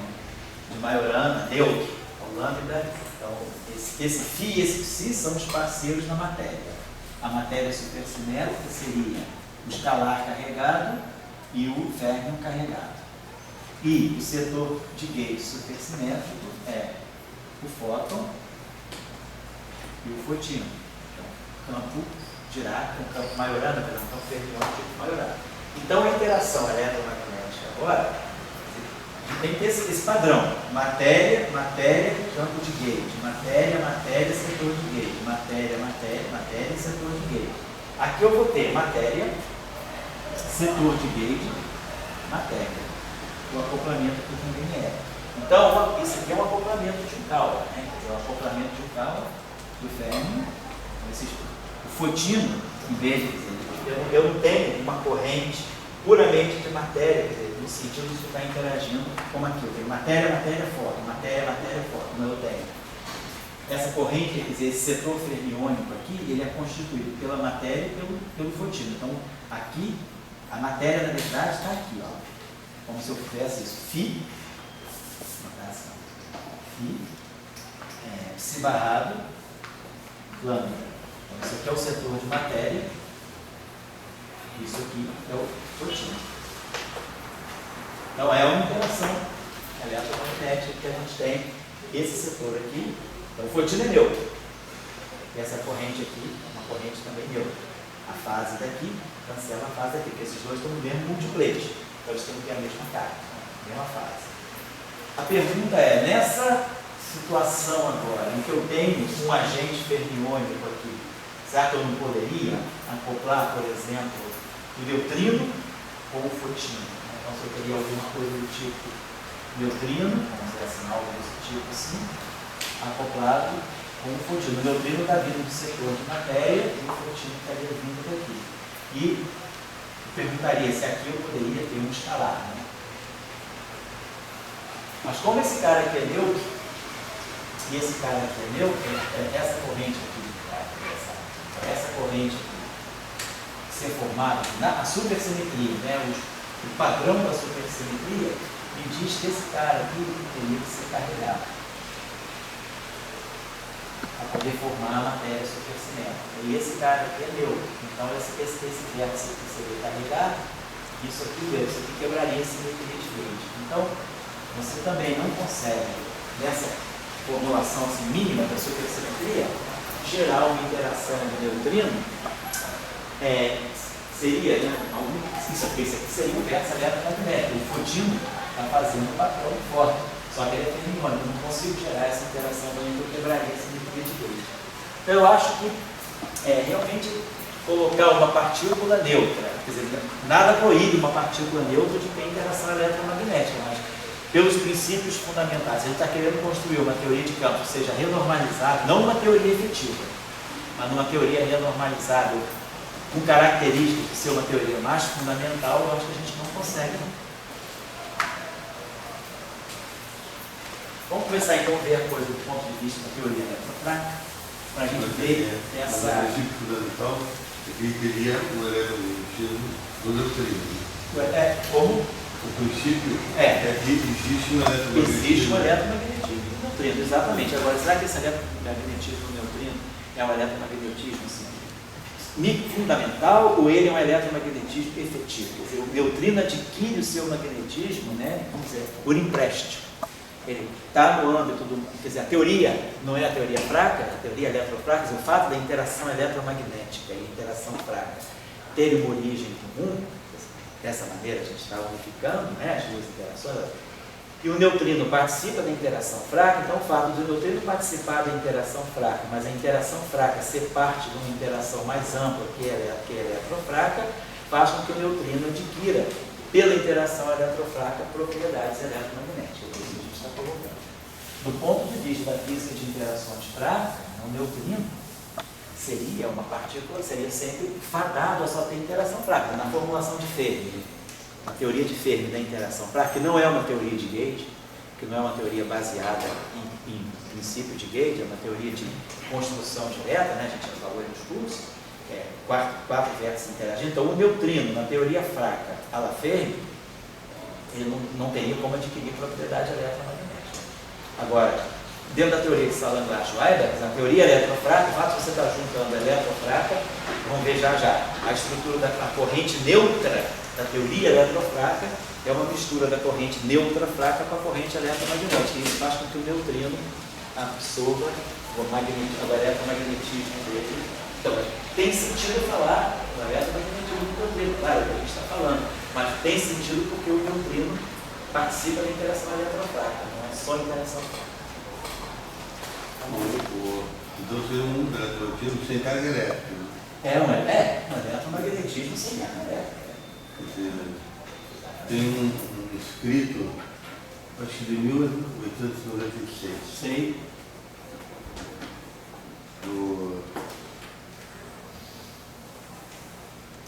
de Majorana, neutro, o lambda. Então, esse φ e esse ψ são os parceiros na matéria. A matéria supersimétrica seria o escalar carregado e o férmio carregado. E o setor de gauge supersimétrico é o fóton e o fotino. Então, campo Dirac, um campo Majorana, um campo fermiônico tipo Majorana. Então, a interação eletromagnética agora, a gente tem que ter esse padrão: matéria, matéria, campo de gauge, matéria, matéria, setor de gauge, matéria, matéria, matéria, setor de gauge. Aqui eu vou ter matéria, setor de gauge, matéria. O acoplamento aqui também é. Então, isso aqui é um acoplamento de um Cauda, né? Quer dizer, o acoplamento de um Cauda do férmio. O fotino, em vez de dizer, eu não tenho uma corrente puramente de matéria, quer dizer, no sentido de ficar interagindo como aqui. Eu tenho matéria, matéria, fóton, matéria, matéria, fóton, como eu tenho. Essa corrente, quer dizer, esse setor fermiônico aqui, ele é constituído pela matéria e pelo fotino. Então, aqui, a matéria, na verdade, está aqui, ó. Como se eu fizesse isso, φ, psi barrado, lambda. Então, isso aqui é o setor de matéria, isso aqui é o fotino. Então, é uma interação eletromagnética que a gente tem, esse setor aqui. Então, o fotino é neutro. E essa corrente aqui é uma corrente também neutra. A fase daqui cancela a fase daqui, porque esses dois estão no mesmo multiplete. Então, eles têm que ter a mesma carga, a mesma fase. A pergunta é, nessa situação agora, em que eu tenho um agente fermiônico aqui, será que eu não poderia acoplar, por exemplo, o neutrino ou o fotino? Então, se eu teria alguma coisa do tipo neutrino, vamos dizer assim, algo desse tipo assim, acoplado com o fotino. O neutrino está vindo do setor de matéria e o fotino estaria vindo daqui. E eu perguntaria se aqui eu poderia ter um escalar, né? Mas como esse cara aqui é neutro, e esse cara aqui é neutro, essa corrente aqui, essa corrente aqui, ser formada, a supersimetria, né, o padrão da supersimetria, me diz que esse cara aqui teria que ser carregado para poder formar a matéria supersimétrica. E esse cara aqui é neutro, então esse vértice aqui seria carregado, isso aqui quebraria a simetria de gauge. Então, você também não consegue, nessa formulação assim, mínima da supersimetria, gerar uma interação de neutrino, seria, né, isso aqui seria um vértice eletromagnético. O fotino está fazendo um patrão forte, só que ele é fermiônico, eu não consigo gerar essa interação também, porque eu quebraria a simetria de gauge. Então, eu acho que realmente colocar uma partícula neutra, quer dizer, nada proíbe uma partícula neutra de ter interação eletromagnética, mas pelos princípios fundamentais, a gente está querendo construir uma teoria de campo que seja renormalizada, não uma teoria efetiva, mas uma teoria renormalizada, com características de ser uma teoria mais fundamental, eu acho que a gente não consegue. Vamos começar então a ver a coisa do ponto de vista da teoria eletrofrágica, para a gente ver essa... O princípio fundamental é que ele teria um eletromagnetismo do neutrino. Como? O princípio é que existe um eletromagnetismo. Existe um eletromagnetismo do neutrino, exatamente. Agora, será que esse eletromagnetismo do neutrino é um eletromagnetismo assim, fundamental ou ele é um eletromagnetismo efetivo? Quer dizer, o neutrino adquire o seu magnetismo, né, vamos dizer, por empréstimo. ele está no âmbito do... Quer dizer, a teoria não é a teoria fraca, a teoria eletrofraca, o fato da interação eletromagnética e interação fraca terem uma origem comum, dessa maneira a gente está unificando, né, as duas interações, e o neutrino participa da interação fraca, então o fato do neutrino participar da interação fraca, mas a interação fraca ser parte de uma interação mais ampla que é a eletrofraca, faz com que o neutrino adquira, pela interação eletrofraca, propriedades eletromagnéticas. É isso que a gente está colocando. Do ponto de vista da física de interações fracas, o neutrino seria uma partícula, seria sempre fadado a só ter interação fraca. Na formulação de Fermi, a teoria de Fermi da interação fraca, que não é uma teoria de Gauge, que não é uma teoria baseada em princípio de Gauge, é uma teoria de construção direta, né? A gente já falou nos cursos, quatro vértices interagindo. Então, o neutrino, na teoria fraca, a la Fermi, ele não teria como adquirir propriedade eletromagnética. Agora, dentro da teoria de Salan-Glass-Schweiber, na teoria eletrofraca, o fato de você estar juntando a eletrofraca, vamos ver já a estrutura da corrente neutra da teoria eletrofraca é uma mistura da corrente neutra fraca com a corrente eletromagnética. E isso faz com que o neutrino absorva o eletromagnetismo dele. Então, tem sentido falar do eletromagnetismo do neutrino, claro, é o que a gente está falando, mas tem sentido porque o neutrino participa da interação eletrofraca, não é só interação fraca. Então seria um eletromagnetismo sem carga elétrica. Um eletromagnetismo sem carga elétrica. Tem um escrito, acho que de 1896. Sei.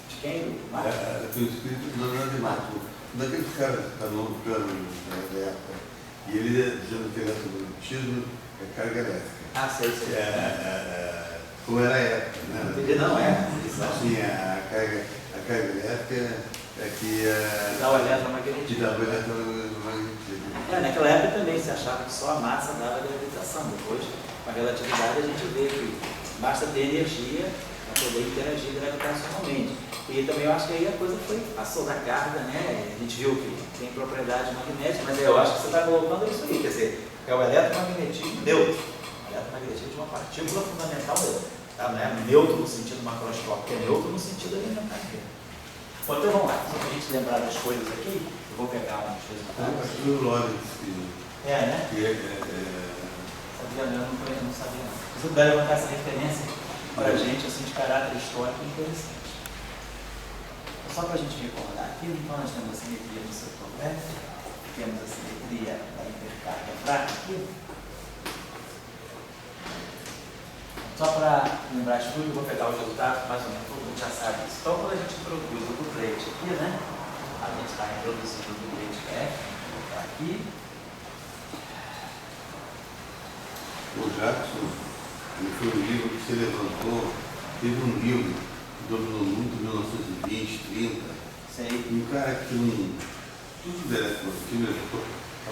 De quem? Tem um escrito do Leonardo de Marco, daqueles caras que estão no plano da época. E ele dizendo que o eletromagnetismo é carga elétrica. Ah, sei. Como era a época, né? Ele não é. Sim, a carga elétrica é que dá o eletromagnetismo. Que dá o eletromagnetismo. Naquela época também se achava que só a massa dava gravitação. Depois, com a relatividade, a gente vê que basta ter energia para poder interagir gravitacionalmente. E também eu acho que aí a coisa passou da carga, né? A gente viu que tem propriedade magnética, mas eu acho que você está colocando isso aí, quer dizer, é o eletromagnetismo neutro. O eletromagnetismo de uma partícula fundamental neutra. Tá? Não é neutro no sentido macroscópico, é neutro no sentido elementar. Bom, então vamos lá, só para a gente lembrar das coisas aqui, eu vou pegar umas coisas para trás. Acho que o Lawrence. Né? Sabia, eu não sabia não. Mas eu quero levantar essa referência para a gente, assim, de caráter histórico interessante. Só para a gente recordar aqui, então nós temos a simetria do setor elétrico, temos a simetria da intercarga fraca aqui. Só para lembrar de tudo, eu vou pegar os resultados, mais ou menos, todo mundo já sabe isso. Então, quando a gente introduz o duplete aqui, né? A gente está introduzindo o duplete F, vou botar aqui. O Jackson, ele foi um livro que se levantou, teve um livro que dominou muito em 1920, 30. Sei. Um cara que tudo da eletroquímica,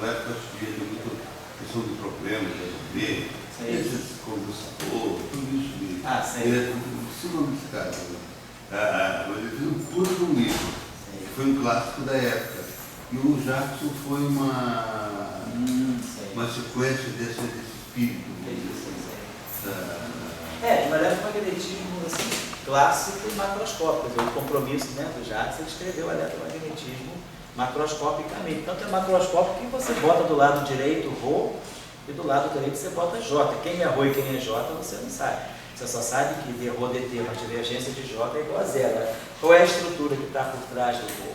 na época devia ter muita questão de problemas, de resolver. Esses condensador, tudo isso. Sei. Ele é o nome desse cara. Mas ele fez um puta de um livro. Foi um clássico da época. E o Jackson foi uma sequência desse espírito. De um eletromagnetismo assim, clássico e macroscópico. O compromisso, né, do Jackson, ele escreveu o eletromagnetismo macroscopicamente. Tanto é macroscópico que você bota do lado direito Rho e do lado direito você bota J. Quem é Rho e quem é J, você não sabe. Você só sabe que de Rho dt, uma divergência de J é igual a zero. Qual é a estrutura que está por trás do Rho?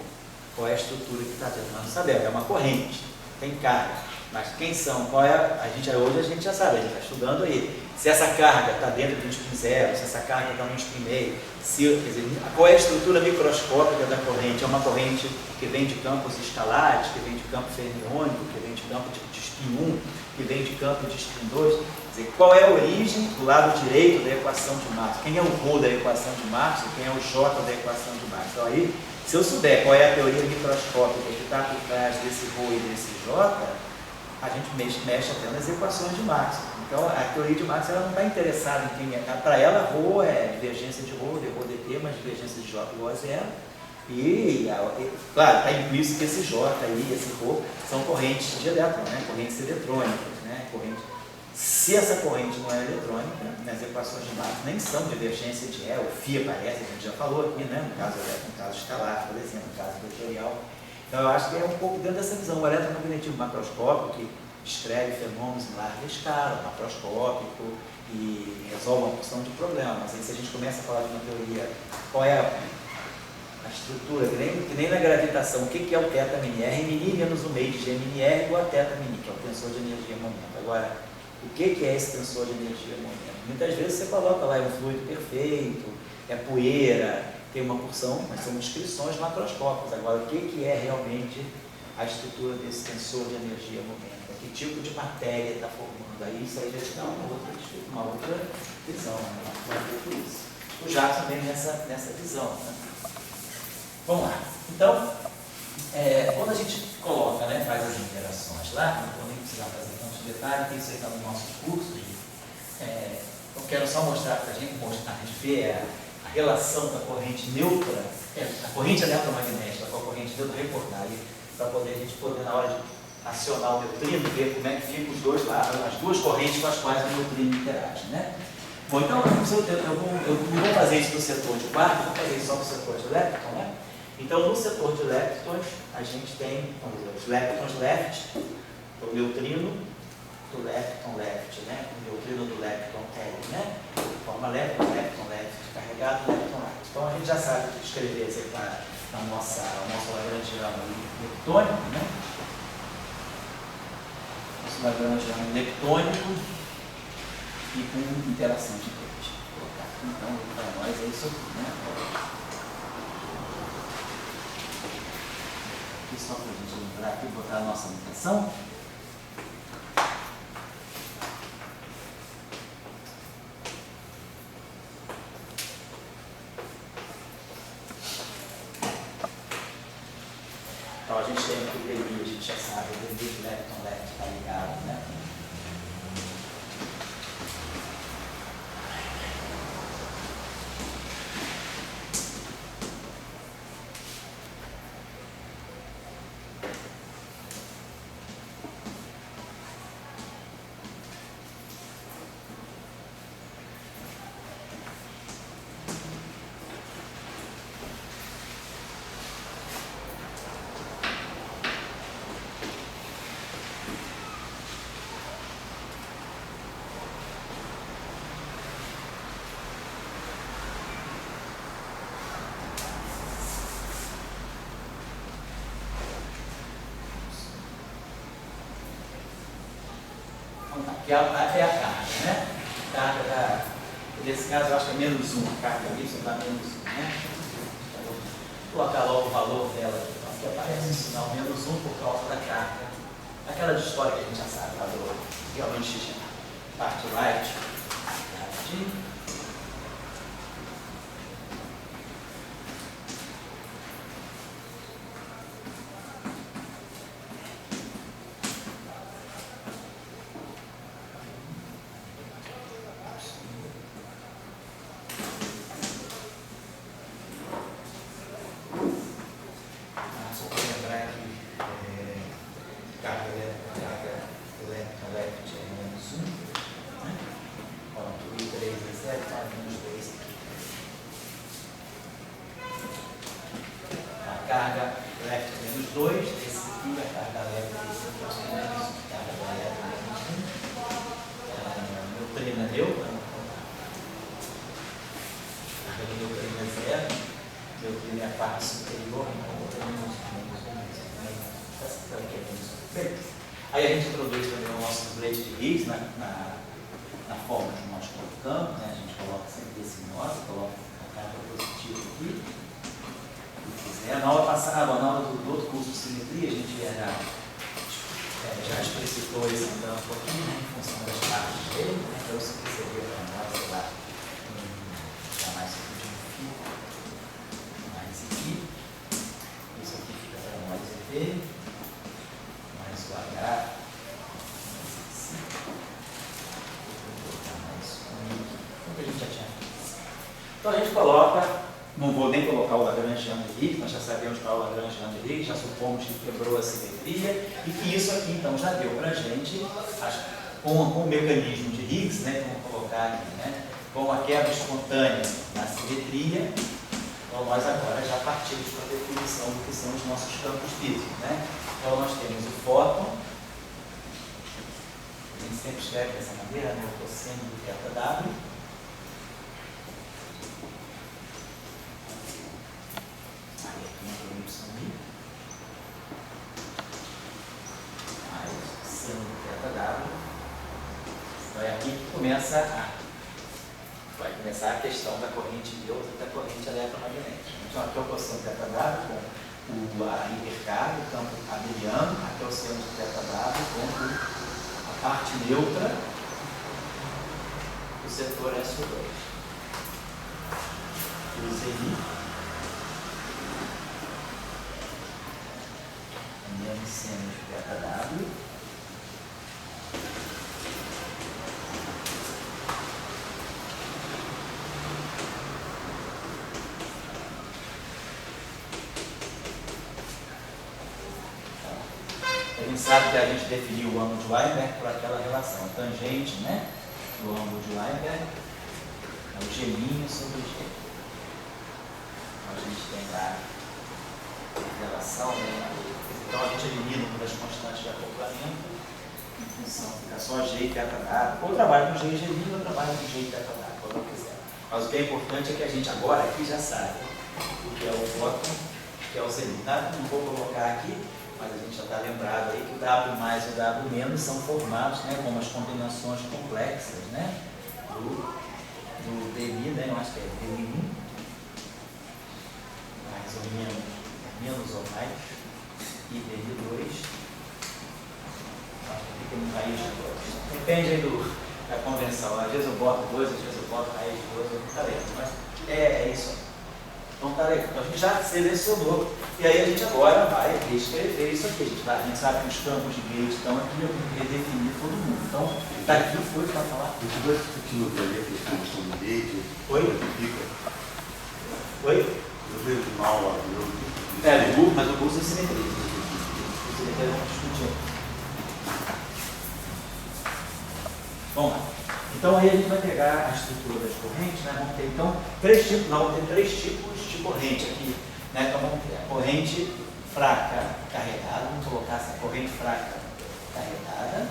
Qual é a estrutura que está dentro? Nós não sabemos, é uma corrente, tem carga. Mas quem são? Qual é? Hoje a gente já sabe, a gente está estudando aí. Se essa carga está dentro de um spin zero, se essa carga está no spin meio, quer dizer, qual é a estrutura microscópica da corrente? É uma corrente que vem de campos escalares, que vem de campo fermiônico, que vem de campo de spin 1, que vem de campo de spin 2. Quer dizer, qual é a origem do lado direito da equação de Marx? Quem é o Rho da equação de Marx e quem é o J da equação de Marx? Então aí, se eu souber qual é a teoria microscópica que está por trás desse Rho e desse J, a gente mexe até nas equações de Marx. Então, a teoria de Marx ela não está interessada em quem é. Para ela, Rho é divergência de Rho, de Rho dt, mas divergência de J igual a zero. Claro, está implícito que esse J aí, esse Rho, são correntes de elétron, né? Correntes eletrônicas, né? Se essa corrente não é eletrônica, nas equações de Maxwell nem são divergência de E, o φ aparece, a gente já falou aqui, né? No caso elétron, no caso escalar, por exemplo, no caso vetorial. Então eu acho que é um pouco dentro dessa visão, o eletromagnetismo macroscópico, que descreve fenômenos em larga escala, macroscópico, e resolve uma porção de problemas. Aí se a gente começa a falar de uma teoria, qual é a estrutura, que nem na gravitação, o que é o θ mini R mini menos o meio de G mini R igual a θ mini, que é o tensor de energia e momento. Agora, o que é esse tensor de energia e momento? Muitas vezes você coloca lá, é um fluido perfeito, é poeira, tem uma porção, mas são descrições macroscópicas. Agora, o que é realmente a estrutura desse tensor de energia e momento? Que tipo de matéria está formando? Aí isso aí já te dá uma outra visão, né? O Jackson vem nessa visão, né? Vamos lá. Então, quando a gente coloca, né, faz as interações lá, não vou nem precisar fazer tantos detalhes, tem isso aí está nos nossos cursos. Eu quero só mostrar para a gente ver a relação da corrente neutra, a corrente eletromagnética com a corrente neutra, reportar aí, para a gente poder, na hora de acionar o neutrino, ver como é que ficam os dois lados, as duas correntes com as quais o neutrino interage, né? Bom, então eu não vou fazer isso no setor de quarto, vou fazer isso só no setor de lepton, né? Então no setor de leptons, a gente tem, vamos dizer, os leptons left, o neutrino do lepton left, né? O neutrino do lepton L, né? Forma lepton left, carregado, lepton right. Então a gente já sabe escrever isso aí para o nosso lagrangiano leptônico, né? Nosso lagrangiano leptônico e com interação de corrente. Então, para nós é isso aqui, né? Aqui só para a gente lembrar aqui, botar a nossa notação. Então, a gente tem aqui o DI, a gente já sabe, o DI de lepton left está ligado, né? Que é a carga, né? A carga nesse caso eu acho que é menos 1, a carga Y dá menos 1, né? Então, vou colocar logo o valor dela aqui, então, aqui aparece o sinal menos 1 por causa da carga. Aquela de história que a gente já sabe, lá do realmente parte right, rapidinho. Carga left menos 2, esse aqui a carga left esse aqui é menos 1, carga left menos 1, neutrino é neutra, carga do neutrino é 0, neutrino é a parte superior, então outra menos 1, menos 1. Aí a gente introduz também o nosso blade de Higgs na forma que nós colocamos, né? A gente coloca sempre esse nosso, coloca a carga positiva aqui. Na aula passada, na aula do outro curso de simetria, a gente já explicitou isso então, um pouquinho, né, em função das partes dele, né? Então isso aqui seria para nós, sei lá, chamar isso aqui de um fio, mais aqui, isso aqui fica para nós ET, mais o H, mais esse, vou colocar mais um aqui, como que a gente já tinha feito. Então a gente coloca Não vou nem colocar o Lagrangiano de Higgs, nós já sabemos qual é o Lagrangiano de Higgs, já supomos que quebrou a simetria, e que isso aqui então já deu para a gente, com o mecanismo de Higgs, né, que vamos colocar aqui, né, com a quebra espontânea na simetria, então nós agora já partimos para a definição do que são os nossos campos físicos. Né? Então nós temos o fóton, a gente sempre escreve dessa maneira, né, o cosseno do θW. Então é aqui que vai começar a questão da corrente neutra e da corrente eletromagnética. Então aqui é o cosseno θW com a intercarga, o campo abeliano, aqui é o seno de θW com a parte neutra do setor SO2. O ZI menos seno de θW. A gente sabe que a gente definiu o ângulo de Weinberg por aquela relação, a tangente, né, do ângulo de Weinberg é o G' sobre G. Então a gente tem lá a relação, né, então a gente elimina uma das constantes de acoplamento, em função, fica só G e θW, ou eu trabalho com G e G', ou eu trabalho com G e θW, quando eu quiser. Mas o que é importante é que a gente agora aqui já sabe o que é o fóton, o que é o ZI. Não vou colocar aqui, mas a gente já está lembrado aí que o W mais e o W menos são formados, né, como as combinações complexas, né, do DI, né, eu acho que é DI1, mais ou menos, menos ou mais, e DI2, acho que fica no raiz de 2. Depende aí da convenção, às vezes eu boto 2, às vezes eu boto raiz de 2, eu não está lendo, mas é isso aí. Então tá legal. Então a gente já selecionou. E aí a gente agora vai reescrever isso aqui. A gente sabe que os campos de gauge estão aqui, eu vou redefinir todo mundo. Então, daqui foi para falar. A gente vai discutindo ali a questão do gauge. Oi? Oi? Eu vejo mal lá, mas o curso é simetria. O simetria vamos discutir. Vamos lá. Então aí a gente vai pegar a estrutura das correntes, né? Vamos ter então três tipos de corrente aqui, né? Então vamos ter a corrente fraca carregada, vamos colocar essa corrente fraca carregada,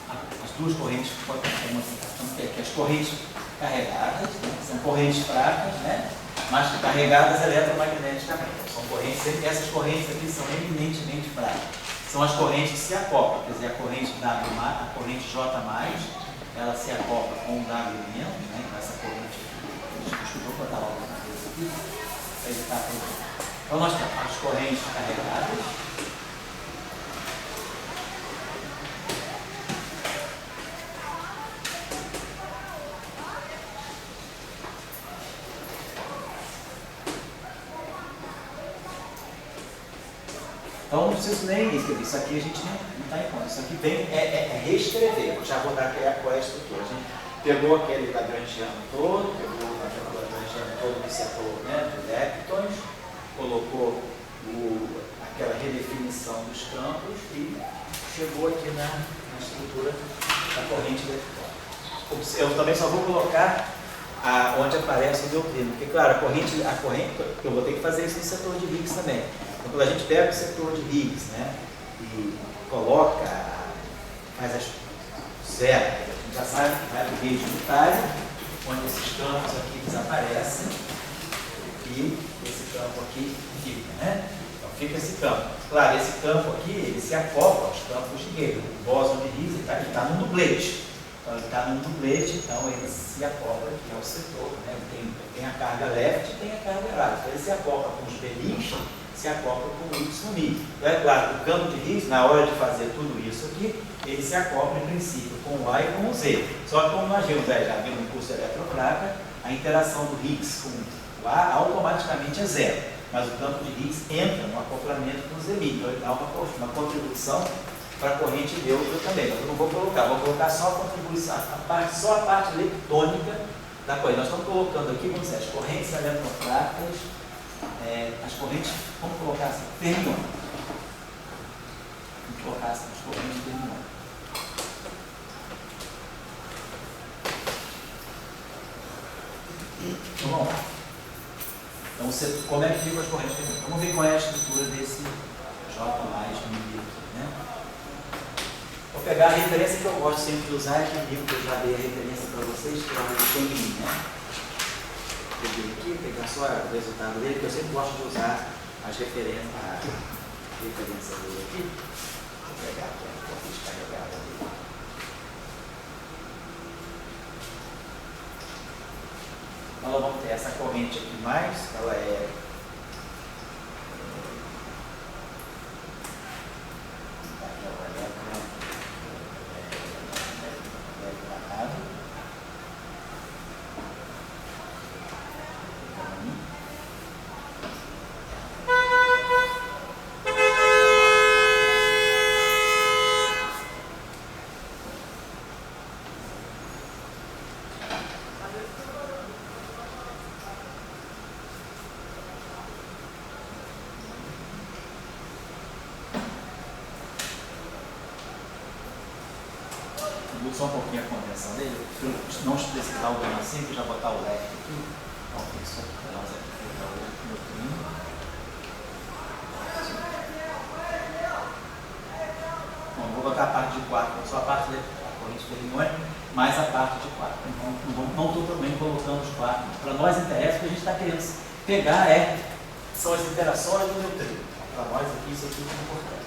as duas correntes que podem ter aqui, as correntes carregadas, né? São correntes fracas, né? Mas que carregadas eletromagneticamente. São correntes, essas correntes aqui são eminentemente fracas. São as correntes que se acoplam, quer dizer, a corrente W+, a corrente J+, ela se acopla com o W menos, né? Então essa corrente, desculpa, vou botar logo na cabeça aqui, para ele estar pronto. Então nós temos as correntes carregadas, então não preciso nem escrever, isso aqui a gente não está em conta, isso aqui vem, é reescrever, eu já vou dar qual é a estrutura. A gente pegou aquele Lagrangiano todo, pegou o Lagrangiano todo do setor, né, de leptons, colocou aquela redefinição dos campos e chegou aqui na estrutura da corrente eletrônica. Eu também só vou colocar onde aparece o neutrino, porque claro, a corrente, eu vou ter que fazer isso no setor de Higgs também. Então, quando a gente pega o setor de Higgs, né, e coloca, faz as zero, a gente já sabe que vai para o gauge unitário, onde esses campos aqui desaparecem e esse campo aqui fica, né? Então fica esse campo. Claro, esse campo aqui, ele se acopla aos campos de gauge. O bóson de Higgs está no duplete. Então ele está no duplete, então ele se acopla aqui ao setor, né? Tem a carga left e tem a carga right. Então ele se acopla com os belis, se acopla com o Y'. Então é claro, o campo de Higgs, na hora de fazer tudo isso aqui, ele se acopla em princípio com o A e com o Z. Só que como nós vimos, já vimos no curso de eletrofraca, a interação do Higgs com o A automaticamente é zero. Mas o campo de Higgs entra no acoplamento com o Z'. Então ele dá uma contribuição para a corrente neutra também. Mas eu não vou colocar só a contribuição, só a parte leptônica da corrente. Nós estamos colocando aqui, vamos dizer, as correntes eletrofráticas, as correntes, vamos colocar assim, fermiônicas. Vamos colocar assim, as correntes fermiônicas. Então vamos lá. Então, como é que ficam as correntes fermiônicas? Vamos ver qual é a estrutura desse J mais aqui, né? Vou pegar a referência que eu gosto sempre de usar, que é um livro que eu já dei a referência para vocês, que é o Tenguin, né? Peguei aqui, pegar só o resultado dele, que eu sempre gosto de usar as referências, a referência dele aqui. Vou pegar aqui a corrente descarregada dele. Então, nós vamos ter essa corrente aqui mais, ela é só um pouquinho a contenção dele, para não especificar o dano assim, já botar o leque aqui. Então, tem só aqui para nós aqui, pegar o neutrino. Bom, vou botar a parte de 4, só a parte da corrente fermiônica, mais a parte de 4. Então, não estou também colocando os 4. Para nós interessa, o que a gente está querendo pegar são as interações do neutrino. Para nós aqui, isso aqui é importante.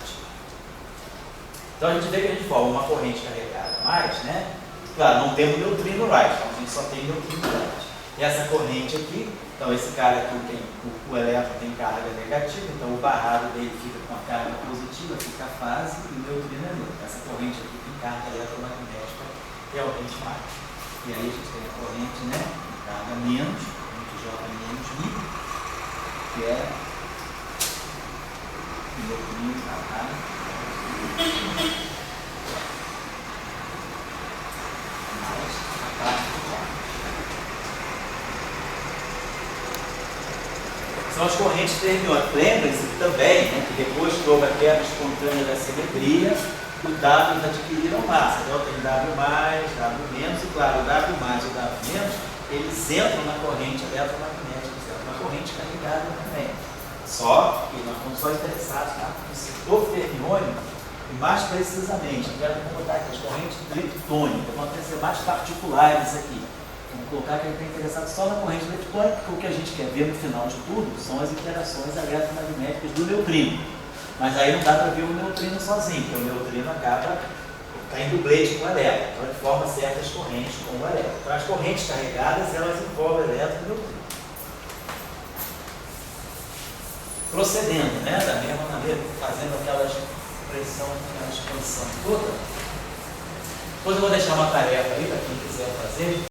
Então a gente vê que a gente forma uma corrente carregada mais, né? Claro, não temos neutrino right, então a gente só tem neutrino left. E essa corrente aqui, então esse cara aqui tem, o elétron tem carga negativa, então o barrado dele fica com a carga positiva, fica a fase e o neutrino é neutro. Essa corrente aqui tem carga eletromagnética realmente mais. E aí a gente tem a corrente, né? Com carga menos, corrente J menos I, que é o neutrino da carga. São as correntes fermiônicas. Lembrem-se também, né, que depois que houve a quebra espontânea da simetria, os W adquiriram massa. Então tem W+, W-, e claro, o W+, e o W-, eles entram na corrente eletromagnética, na corrente carregada também. Só que nós estamos só interessados no setor fermiônico. E mais precisamente, eu quero botar aqui as correntes leptônicas, vão ser mais particulares aqui. Vamos colocar que a gente está interessado só na corrente leptônica, porque o que a gente quer ver no final de tudo são as interações eletromagnéticas do neutrino. Mas aí não dá para ver o neutrino sozinho, porque o neutrino acaba em dublete com o elétron, então ele forma certas correntes com o elétron. Então as correntes carregadas, elas envolvem o elétron e o neutrino. Procedendo, né, da mesma maneira, fazendo aquela expansão toda. Depois eu vou deixar uma tarefa aí para quem quiser fazer.